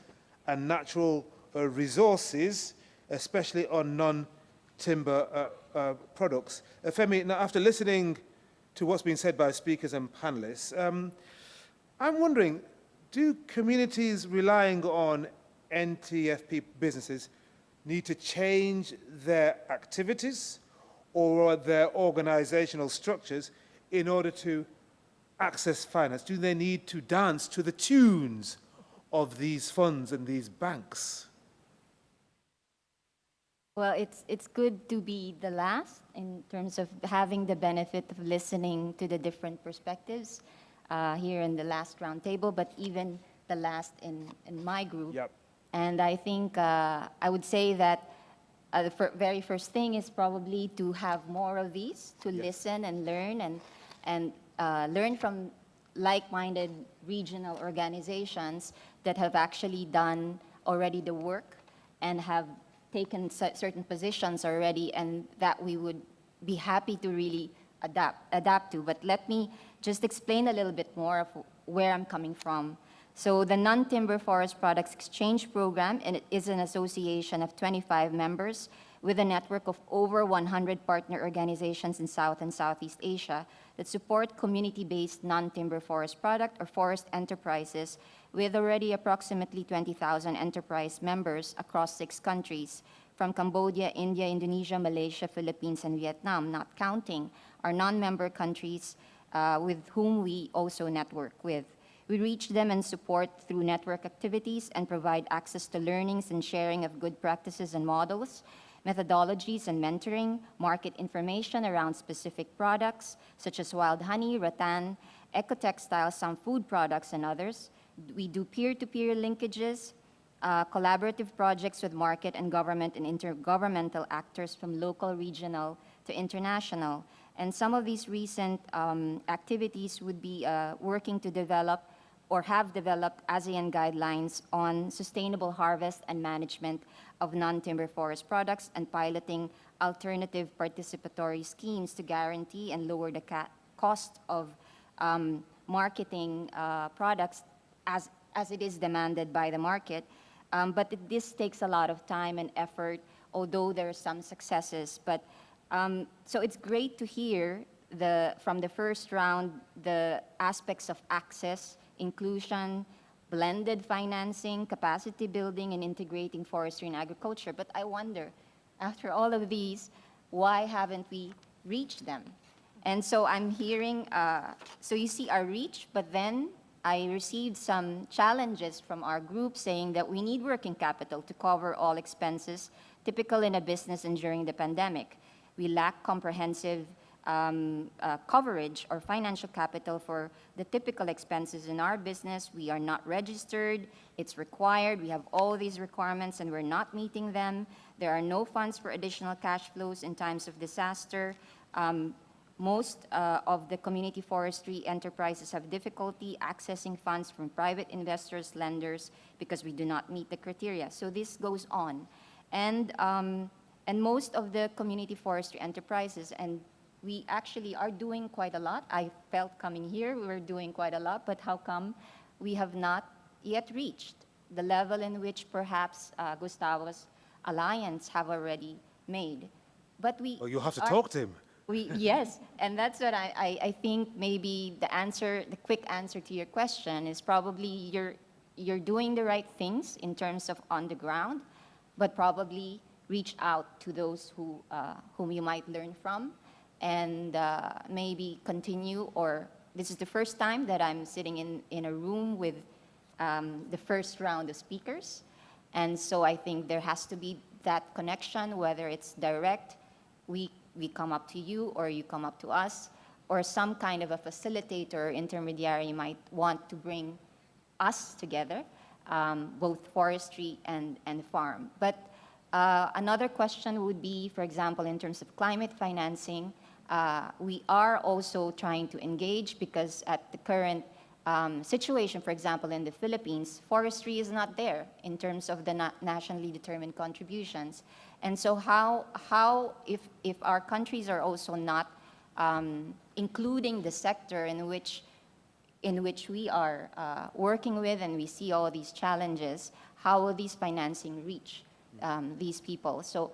and natural resources, especially on non-timber products. Femi, now after listening to what's been said by speakers and panelists, I'm wondering, do communities relying on NTFP businesses need to change their activities or their organizational structures in order to access finance? Do they need to dance to the tunes of these funds and these banks? Well, it's good to be the last in terms of having the benefit of listening to the different perspectives here in the last roundtable, but even the last in my group. Yep. And I think I would say that the very first thing is probably to have more of these, to listen and learn and learn from like-minded regional organizations that have actually done already the work and have taken certain positions already, and that we would be happy to really adapt to. But let me just explain a little bit more of where I'm coming from. So the Non-Timber Forest Products Exchange Program, and it is an association of 25 members with a network of over 100 partner organizations in South and Southeast Asia that support community-based non-timber forest product or forest enterprises, with already approximately 20,000 enterprise members across 6 countries, from Cambodia, India, Indonesia, Malaysia, Philippines, and Vietnam, not counting our non-member countries with whom we also network with. We reach them and support through network activities and provide access to learnings and sharing of good practices and models, methodologies and mentoring, market information around specific products, such as wild honey, rattan, eco-textiles, some food products, and others. We do peer-to-peer linkages, collaborative projects with market and government and intergovernmental actors from local, regional to international. And some of these recent activities would be working to develop or have developed ASEAN guidelines on sustainable harvest and management of non-timber forest products, and piloting alternative participatory schemes to guarantee and lower the cost of marketing products as it is demanded by the market. But this takes a lot of time and effort, although there are some successes. But so it's great to hear from the first round the aspects of access, inclusion, blended financing, capacity building, and integrating forestry and agriculture. But I wonder, after all of these, why haven't we reached them? And so I'm hearing, so you see our reach, but then I received some challenges from our group saying that we need working capital to cover all expenses typical in a business and during the pandemic. We lack comprehensive coverage or financial capital for the typical expenses in our business. We are not registered. It's required. We have all these requirements and we're not meeting them. There are no funds for additional cash flows in times of disaster. Most of the community forestry enterprises have difficulty accessing funds from private investors, lenders, because we do not meet the criteria. So this goes on. And most of the community forestry enterprises, and we actually are doing quite a lot. I felt coming here, we were doing quite a lot, but how come we have not yet reached the level in which perhaps Gustavo's alliance have already made? But we— Well, you'll have to talk to him. Yes, and that's what I think maybe the answer, the quick answer to your question is probably you're doing the right things in terms of on the ground, but probably reach out to those whom you might learn from, and maybe continue, or this is the first time that I'm sitting in a room with the first round of speakers, and so I think there has to be that connection, whether it's direct, we come up to you or you come up to us, or some kind of a facilitator or intermediary might want to bring us together, both forestry and farm. But another question would be, for example, in terms of climate financing, we are also trying to engage because at the current situation, for example, in the Philippines, forestry is not there in terms of the nationally determined contributions. And so how if our countries are also not including the sector in which we are working with, and we see all these challenges, how will these financing reach these people? So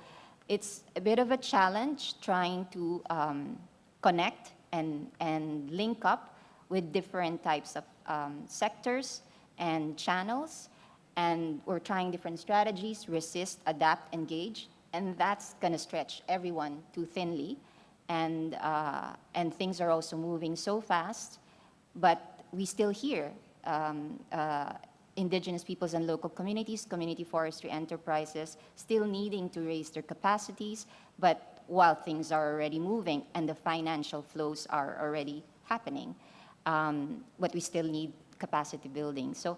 it's a bit of a challenge trying to connect and link up with different types of sectors and channels. And we're trying different strategies: resist, adapt, engage. And that's going to stretch everyone too thinly. And things are also moving so fast. But we still hear indigenous peoples and local communities, community forestry enterprises still needing to raise their capacities. But while things are already moving and the financial flows are already happening, but we still need capacity building. So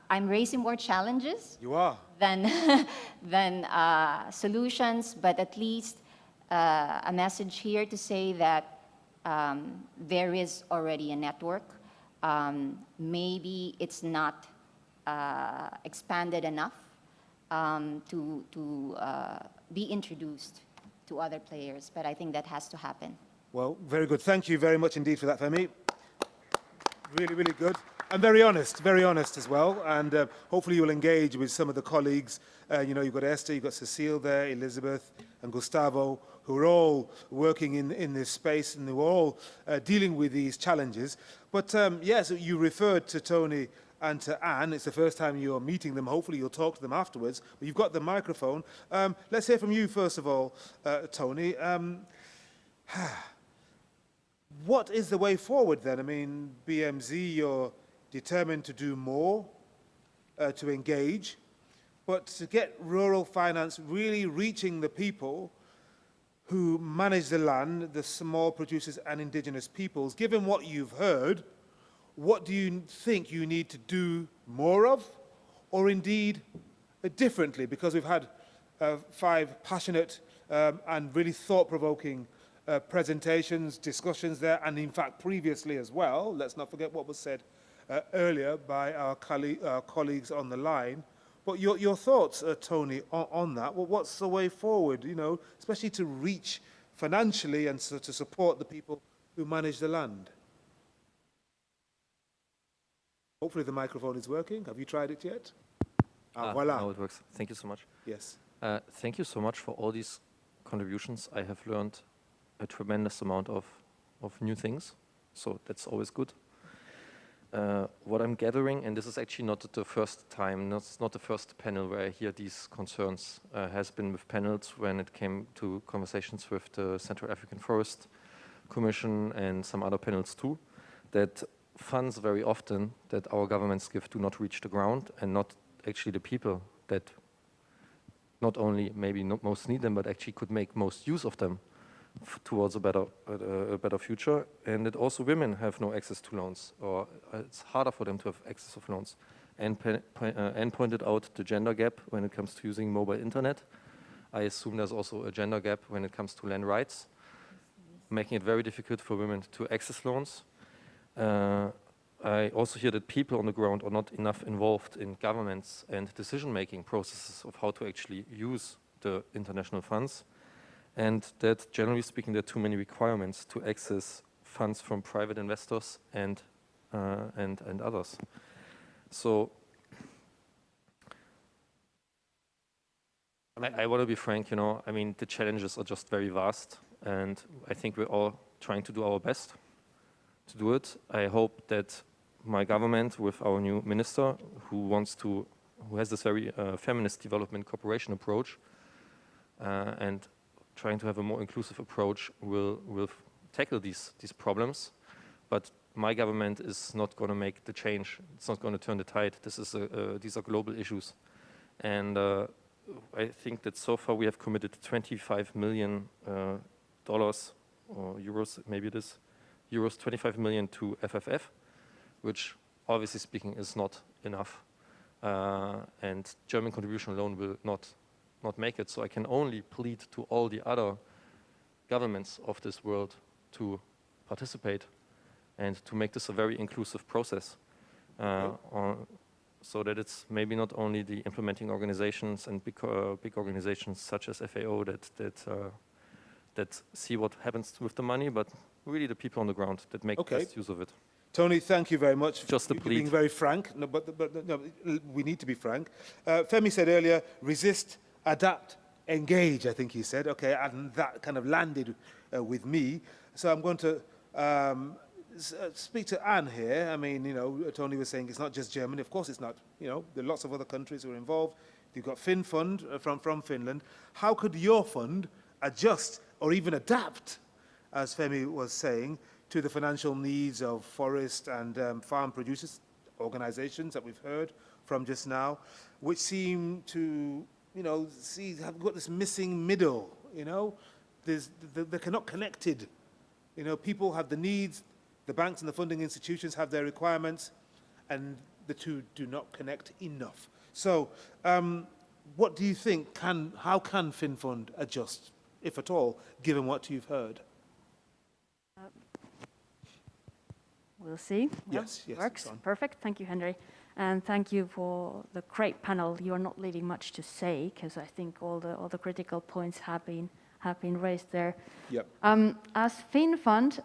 I'm raising more challenges. You are. Than solutions, but at least a message here to say that there is already a network. Maybe it's not expanded enough to be introduced to other players, but I think that has to happen. Well, very good. Thank you very much indeed for that, Femi. Really, really good. And very honest as well. And hopefully you'll engage with some of the colleagues. You know, you've got Esther, you've got Cecile there, Elizabeth and Gustavo, who are all working in this space, and who are all dealing with these challenges. But yes, you referred to Tony and to Anne. It's the first time you're meeting them. Hopefully you'll talk to them afterwards. But you've got the microphone. Let's hear from you first of all, Tony. What is the way forward then? I mean, BMZ, you're determined to do more, to engage, but to get rural finance really reaching the people who manage the land, the small producers and indigenous peoples. Given what you've heard, what do you think you need to do more of, or indeed differently? Because we've had 5 passionate and really thought-provoking presentations, discussions there, and in fact previously as well. Let's not forget what was said earlier by our colleagues on the line. But your thoughts, Tony, on that? Well, what's the way forward, you know, especially to reach financially and so to support the people who manage the land? Hopefully the microphone is working. Have you tried it yet? Voila. No, it works. Thank you so much. Yes. Thank you so much for all these contributions. I have learned a tremendous amount of new things, so that's always good. what I'm gathering, and this is actually not the first time, not the first panel where I hear these concerns, has been with panels when it came to conversations with the Central African Forest Commission and some other panels too, that funds very often that our governments give do not reach the ground and not actually the people that not only maybe not most need them, but actually could make most use of them towards a better future. And that also women have no access to loans, or it's harder for them to have access of loans. And pointed out the gender gap when it comes to using mobile internet. I assume there's also a gender gap when it comes to land rights, making it very difficult for women to access loans. I also hear that people on the ground are not enough involved in governments and decision-making processes of how to actually use the international funds, and that generally speaking there are too many requirements to access funds from private investors and others. So I want to be frank, you know, I mean the challenges are just very vast, and I think we're all trying to do our best to do it. I hope that my government, with our new minister, who has this very feminist development cooperation approach, and trying to have a more inclusive approach, will tackle these problems. But my government is not going to make the change. It's not going to turn the tide. These are global issues, and I think that so far we have committed $25 million dollars or euros, maybe it is euros, 25 million to FFF, which obviously speaking is not enough, and German contribution alone will not make it. So I can only plead to all the other governments of this world to participate and to make this a very inclusive process, so that it's maybe not only the implementing organizations and big organizations such as FAO that see what happens with the money, but really the people on the ground that make best use of it. Tony, thank you very much for being very frank. No, but no, we need to be frank. Femi said earlier, resist, adapt, engage, I think he said. Okay, and that kind of landed with me. So I'm going to speak to Anne here. I mean, you know, Tony was saying it's not just Germany. Of course it's not. You know, there are lots of other countries who are involved. You've got FinFund from Finland. How could your fund adjust or even adapt, as Femi was saying, to the financial needs of forest and farm producers, organizations that we've heard from just now, which seem to, you know, have got this missing middle, you know? They're not connected. You know, people have the needs, the banks and the funding institutions have their requirements, and the two do not connect enough. So what do you think, how can FinFund adjust, if at all, given what you've heard? We'll see. Yes, yes. Works. Perfect. Thank you, Henry. And thank you for the great panel. You are not leaving much to say, because I think all the critical points have been raised there. Yep. As FinFund,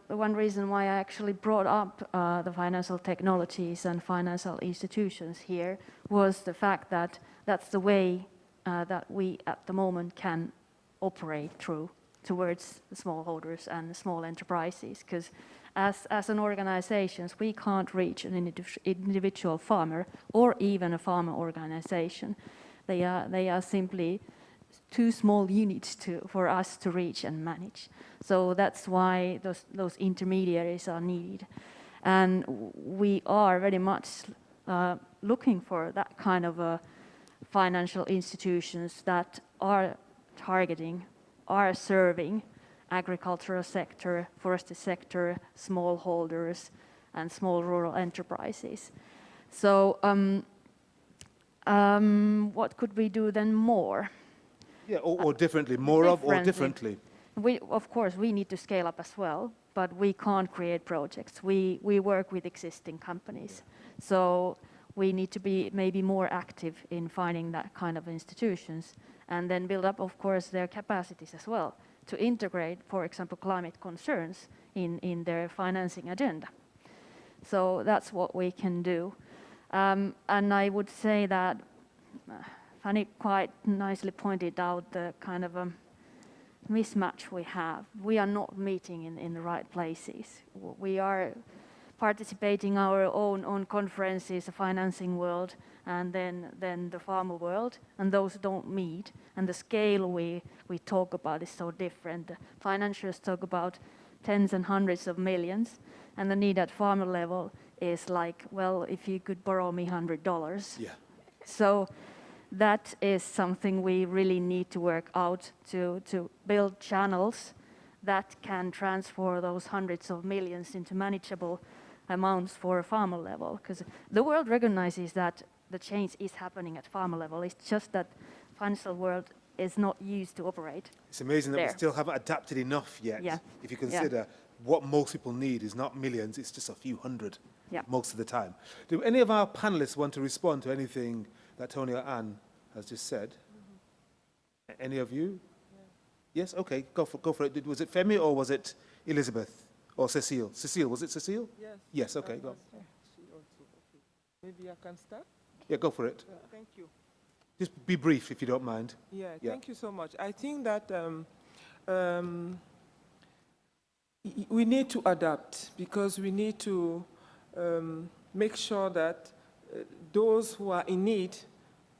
the one reason why I actually brought up the financial technologies and financial institutions here was the fact that that's the way that we at the moment can operate towards the smallholders and the small enterprises, because as an organization, we can't reach an individual farmer or even a farmer organization. They are simply too small units for us to reach and manage. So that's why those intermediaries are needed. And we are very much looking for that kind of financial institutions that are targeting, are serving agricultural sector, forestry sector, smallholders, and small rural enterprises. So what could we do then more? Yeah, or differently, more of or differently. Of course, we need to scale up as well, but we can't create projects. We work with existing companies. So we need to be maybe more active in finding that kind of institutions, and then build up, of course, their capacities as well to integrate, for example, climate concerns in their financing agenda. So that's what we can do. And I would say that Fanny quite nicely pointed out the kind of mismatch we have. We are not meeting in the right places. We are participating our own conferences, the financing world, and then the farmer world, and those don't meet. And the scale we talk about is so different. The financiers talk about tens and hundreds of millions, and the need at farmer level is like, well, if you could borrow me $100. Yeah. So that is something we really need to work out to build channels that can transfer those hundreds of millions into manageable amounts for a farmer level. Because the world recognizes that the change is happening at farmer level. It's just that financial world is not used to operate. It's amazing that there. we still haven't adapted enough yet. Yeah. If you consider what most people need is not millions, it's just a few hundred most of the time. Do any of our panelists want to respond to anything that Tony or Anne has just said? Any of you? Yes, okay, go for it. Was it Femi or was it Elizabeth or Cecile? Cecile, was it Cecile? Yes. Yes, okay, go. Maybe I can start? Yeah, go for it. Thank you. Just be brief if you don't mind. Yeah, thank you so much. I think that we need to adapt because we need to make sure that those who are in need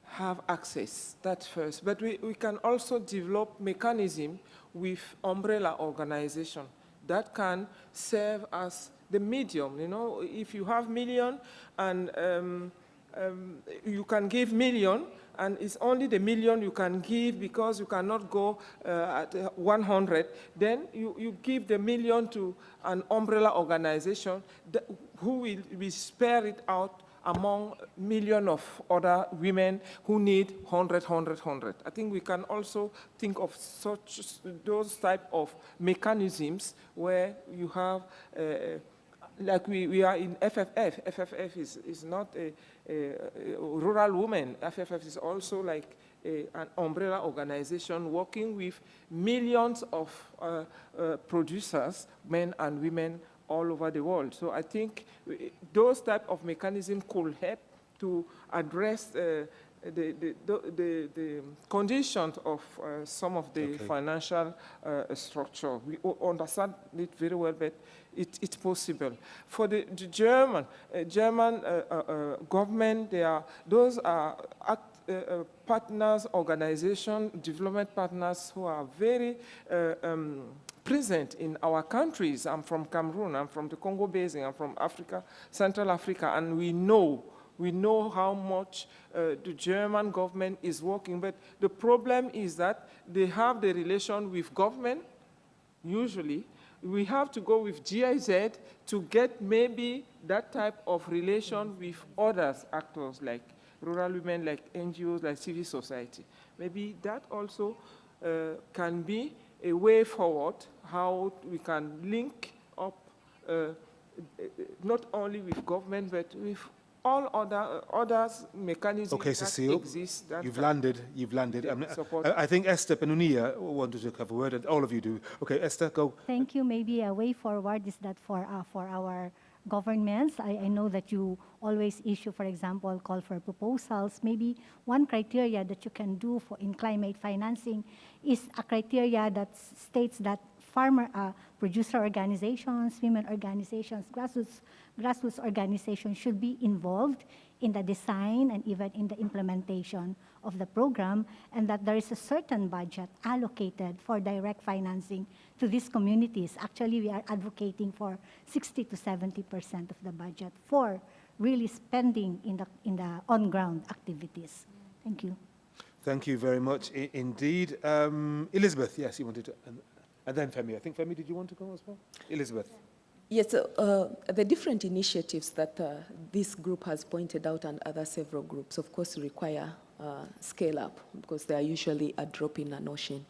have access, that's first. But we can also develop mechanism with umbrella organization that can serve as the medium. You know, if you have million and you can give million, and it's only the million you can give because you cannot go at 100, then you give the million to an umbrella organization who will spare it out among millions of other women who need 100. I think we can also think of those type of mechanisms where you have, like we are in FFF. FFF is not a rural woman. FFF is also like an umbrella organization working with millions of producers, men and women, all over the world. So I think those type of mechanisms could help to address the conditions of some of the financial structure. We understand it very well, but it's possible. For the German government, those are partners, organizations, development partners who are very present in our countries. I'm from Cameroon, I'm from the Congo Basin, I'm from Africa, Central Africa, and we know how much the German government is working. But the problem is that they have the relation with government, usually. We have to go with GIZ to get maybe that type of relation with other actors like rural women, like NGOs, like civil society. Maybe that also can be a way forward, how we can link up not only with government, but with all other mechanisms that exist. That you've landed. I think Esther Penunia wanted to have a word, and all of you do. Okay, Esther, go. Thank you. Maybe a way forward is that for our governments, I know that you always issue, for example, call for proposals. Maybe one criteria that you can do in climate financing is a criteria that states that producer organizations, women organizations, grassroots organizations should be involved in the design and even in the implementation of the program, and that there is a certain budget allocated for direct financing to these communities. Actually, we are advocating for 60 to 70% of the budget for really spending in the on-ground activities. Thank you. Thank you very much indeed. Elizabeth, yes, you wanted to, and then Femi. I think, Femi, did you want to go as well? Elizabeth. Yes, the different initiatives that this group has pointed out and other several groups, of course, require scale up because they are usually a drop in an ocean.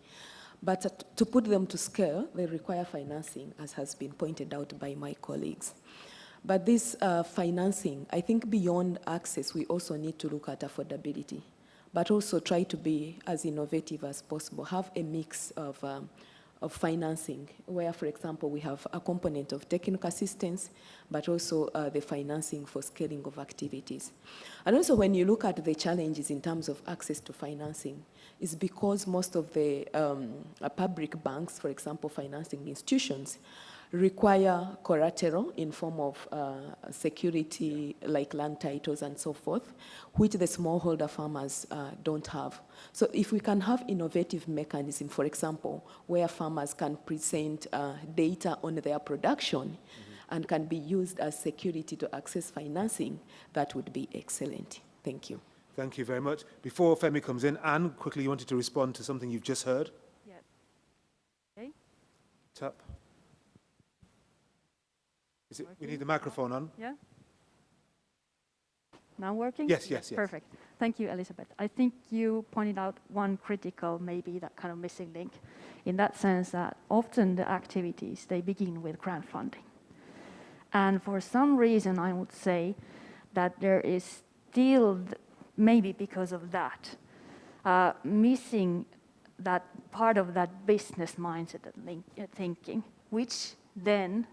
But to put them to scale, they require financing, as has been pointed out by my colleagues. But this financing, I think beyond access, we also need to look at affordability, but also try to be as innovative as possible, have a mix of financing, where, for example, we have a component of technical assistance, but also the financing for scaling of activities. And also, when you look at the challenges in terms of access to financing, it's because most of the public banks, for example, financing institutions, require collateral in form of security like land titles and so forth, which the smallholder farmers don't have. So if we can have innovative mechanism, for example, where farmers can present data on their production and can be used as security to access financing, that would be excellent. Thank you. Thank you very much. Before Femi comes in, Anne, quickly you wanted to respond to something you've just heard. Yeah. Okay. Tap. We need the microphone on. Yeah. Now working? Yes, yes, yes. Perfect. Thank you, Elizabeth. I think you pointed out one critical, maybe that kind of missing link, in that sense that often the activities, they begin with grant funding. And for some reason, I would say that there is still, maybe because of that, missing that part of that business mindset and thinking, which then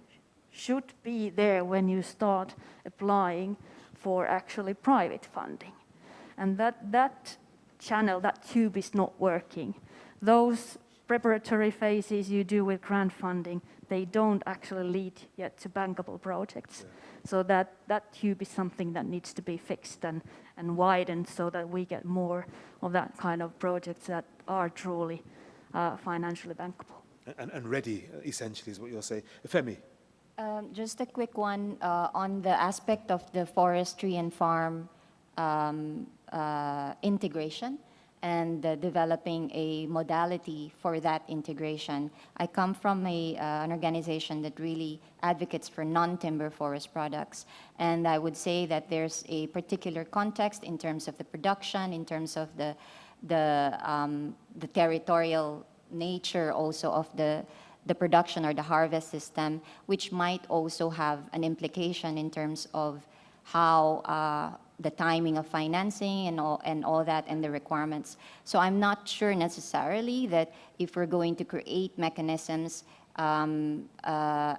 should be there when you start applying for actually private funding. And that channel, that tube is not working. Those preparatory phases you do with grant funding, they don't actually lead yet to bankable projects. Yeah. So that tube is something that needs to be fixed and widened so that we get more of that kind of projects that are truly financially bankable. And ready, essentially, is what you're saying. Femi? Just a quick one on the aspect of the forestry and farm integration and developing a modality for that integration. I come from an organization that really advocates for non-timber forest products, and I would say that there's a particular context in terms of the production, in terms of the territorial nature also of the production or the harvest system, which might also have an implication in terms of how the timing of financing and all that and the requirements. So I'm not sure necessarily that if we're going to create mechanisms,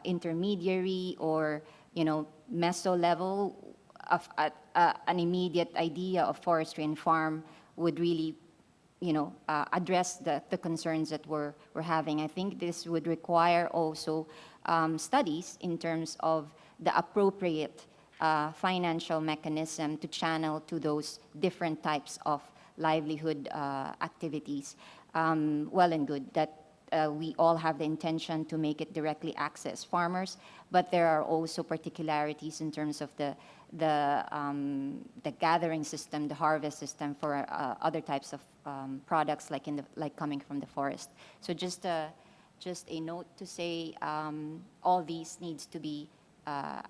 intermediary or meso level of an immediate idea of forestry and farm would really address the concerns that we're having. I think this would require also studies in terms of the appropriate financial mechanism to channel to those different types of livelihood activities. Well and good that we all have the intention to make it directly access farmers, but there are also particularities in terms of the gathering system, the harvest system for other types of products like coming from the forest. So just a note to say all these needs to be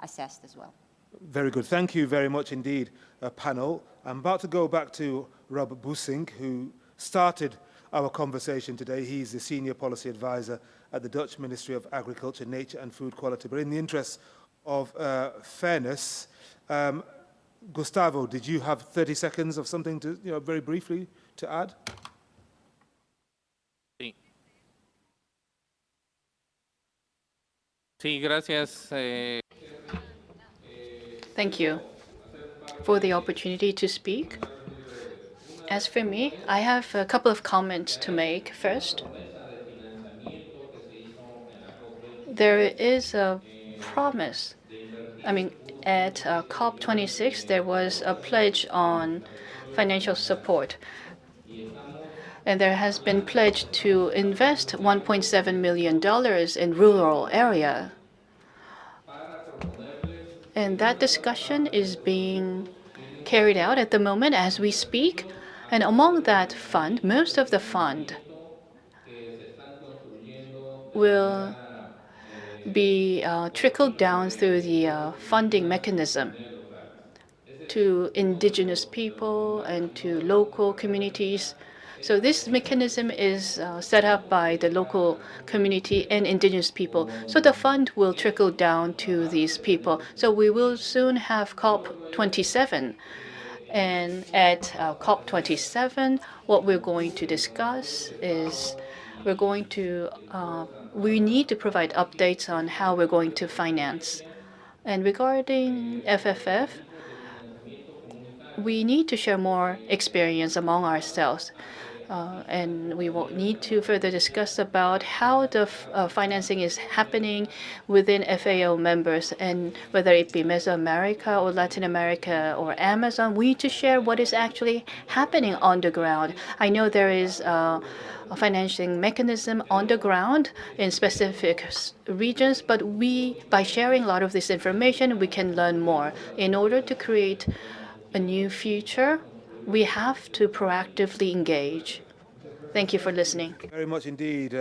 assessed as well. Very good. Thank you very much indeed, panel. I'm about to go back to Rob Boesink, who started our conversation today. He's the Senior Policy Advisor at the Dutch Ministry of Agriculture, Nature and Food Quality. But in the interest of fairness, Gustavo, did you have 30 seconds of something to, very briefly to add? Sí. Sí, gracias. Thank you for the opportunity to speak. As for me, I have a couple of comments to make. First, there is a promise. At COP26, there was a pledge on financial support. And there has been pledged to invest $1.7 million in rural area. And that discussion is being carried out at the moment as we speak. And among that fund, most of the fund will be trickled down through the funding mechanism to indigenous people and to local communities. So this mechanism is set up by the local community and indigenous people. So the fund will trickle down to these people. So we will soon have COP27. And at COP27, what we're going to discuss is we need to provide updates on how we're going to finance. And regarding FFF, we need to share more experience among ourselves. And we will need to further discuss about how the financing is happening within FAO members, and whether it be Mesoamerica or Latin America or Amazon, we need to share what is actually happening on the ground. I know there is a financing mechanism on the ground in specific regions, but by sharing a lot of this information, we can learn more. In order to create a new future, we have to proactively engage. Thank you for listening. Very much indeed,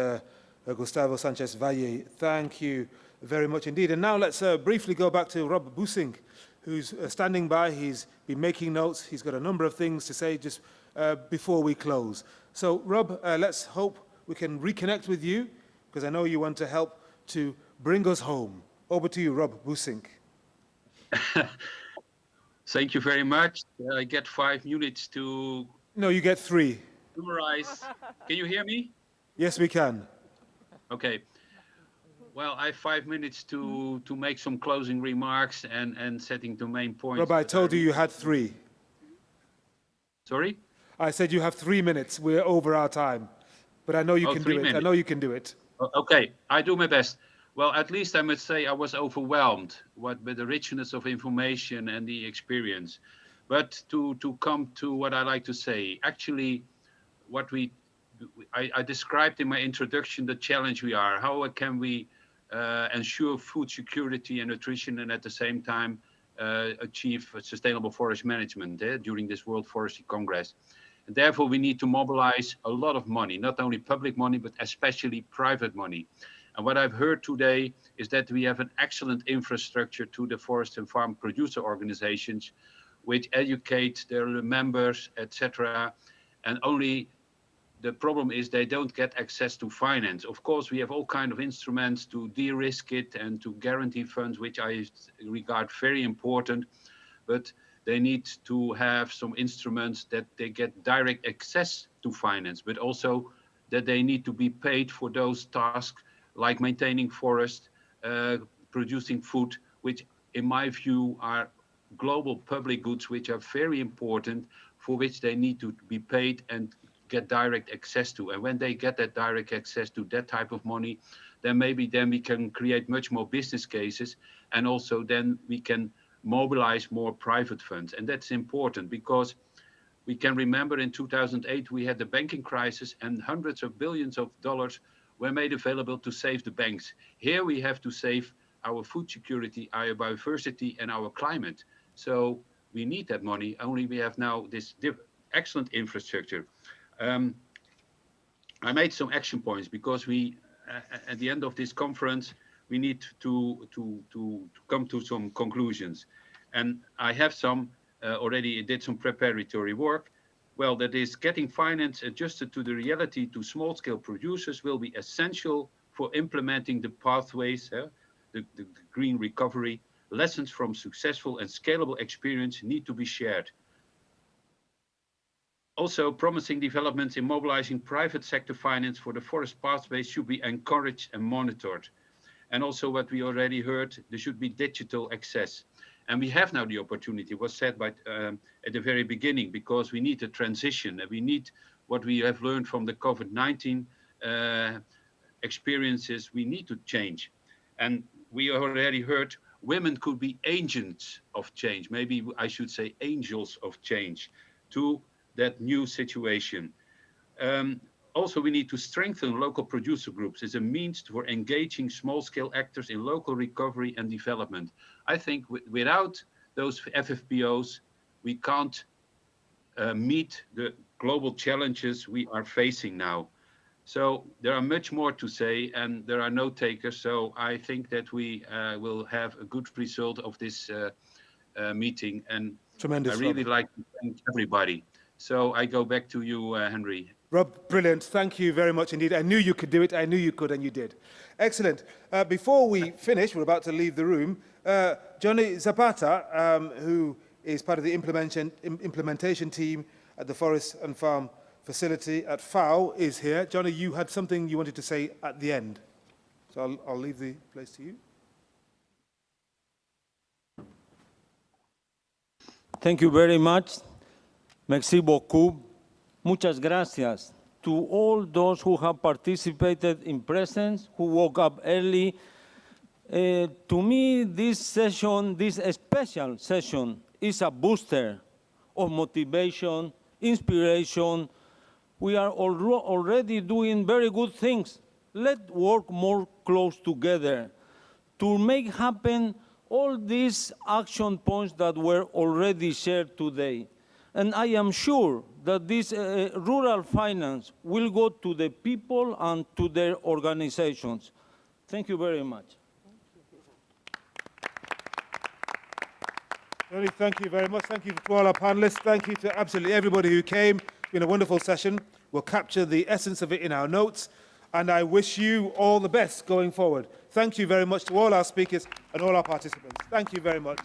Gustavo Sanchez Valle. Thank you very much indeed. And now let's briefly go back to Rob Busink, who's standing by. He's been making notes. He's got a number of things to say just before we close. So, Rob, let's hope we can reconnect with you, because I know you want to help to bring us home. Over to you, Rob Busink. Thank you very much. I get 5 minutes to... No, you get 3. Summarize. Can you hear me? Yes, we can. Okay. Well, I have 5 minutes to make some closing remarks and setting the main points. Rob, I told you you had 3. Sorry? I said you have 3 minutes. We're over our time. But I know you can do it. I know you can do it. Okay, I do my best. Well, at least I must say I was overwhelmed with the richness of information and the experience. But to come to what I like to say, actually, I described in my introduction the challenge we are. How can we ensure food security and nutrition, and at the same time achieve sustainable forest management during this World Forestry Congress? And therefore, we need to mobilize a lot of money, not only public money, but especially private money. And what I've heard today is that we have an excellent infrastructure to the forest and farm producer organizations, which educate their members, etc. And only the problem is they don't get access to finance. Of course, we have all kinds of instruments to de-risk it and to guarantee funds, which I regard very important. But they need to have some instruments that they get direct access to finance, but also that they need to be paid for those tasks like maintaining forest, producing food, which in my view are global public goods, which are very important, for which they need to be paid and get direct access to. And when they get that direct access to that type of money, then maybe then we can create much more business cases, and also then we can mobilize more private funds. And that's important because we can remember in 2008 we had the banking crisis, and hundreds of billions of dollars were made available to save the banks. Here we have to save our food security, our biodiversity, and our climate. So we need that money, only we have now this excellent infrastructure. I made some action points because we, at the end of this conference, we need to come to some conclusions. And I have some already did some preparatory work. Well, that is getting finance adjusted to the reality to small-scale producers will be essential for implementing the pathways, the green recovery. Lessons from successful and scalable experience need to be shared. Also, promising developments in mobilizing private sector finance for the forest pathways should be encouraged and monitored. And also what we already heard, there should be digital access. And we have now the opportunity, was said by, at the very beginning, because we need a transition. And we need what we have learned from the COVID-19 experiences, we need to change. And we already heard women could be agents of change. Maybe I should say angels of change to that new situation. Also, we need to strengthen local producer groups as a means for engaging small-scale actors in local recovery and development. I think without those FFPOs, we can't meet the global challenges we are facing now. So there are much more to say, and there are no takers. So I think that we will have a good result of this meeting. And tremendous, I really Rob. like to thank everybody. So I go back to you, Henry. Rob, brilliant. Thank you very much indeed. I knew you could do it. I knew you could, and you did. Excellent. Before we finish, we're about to leave the room. Johnny Zapata, who is part of the implementation team at the Forest and Farm Facility at FAO, is here. Johnny, you had something you wanted to say at the end. So I'll leave the place to you. Thank you very much. Merci beaucoup. Muchas gracias to all those who have participated in presence, who woke up early. To me, this session, this special session, is a booster of motivation, inspiration. We are already doing very good things. Let's work more close together to make happen all these action points that were already shared today. And I am sure that this rural finance will go to the people and to their organizations. Thank you very much. Tony, thank you very much. Thank you to all our panelists. Thank you to absolutely everybody who came. It's been a wonderful session. We'll capture the essence of it in our notes. And I wish you all the best going forward. Thank you very much to all our speakers and all our participants. Thank you very much.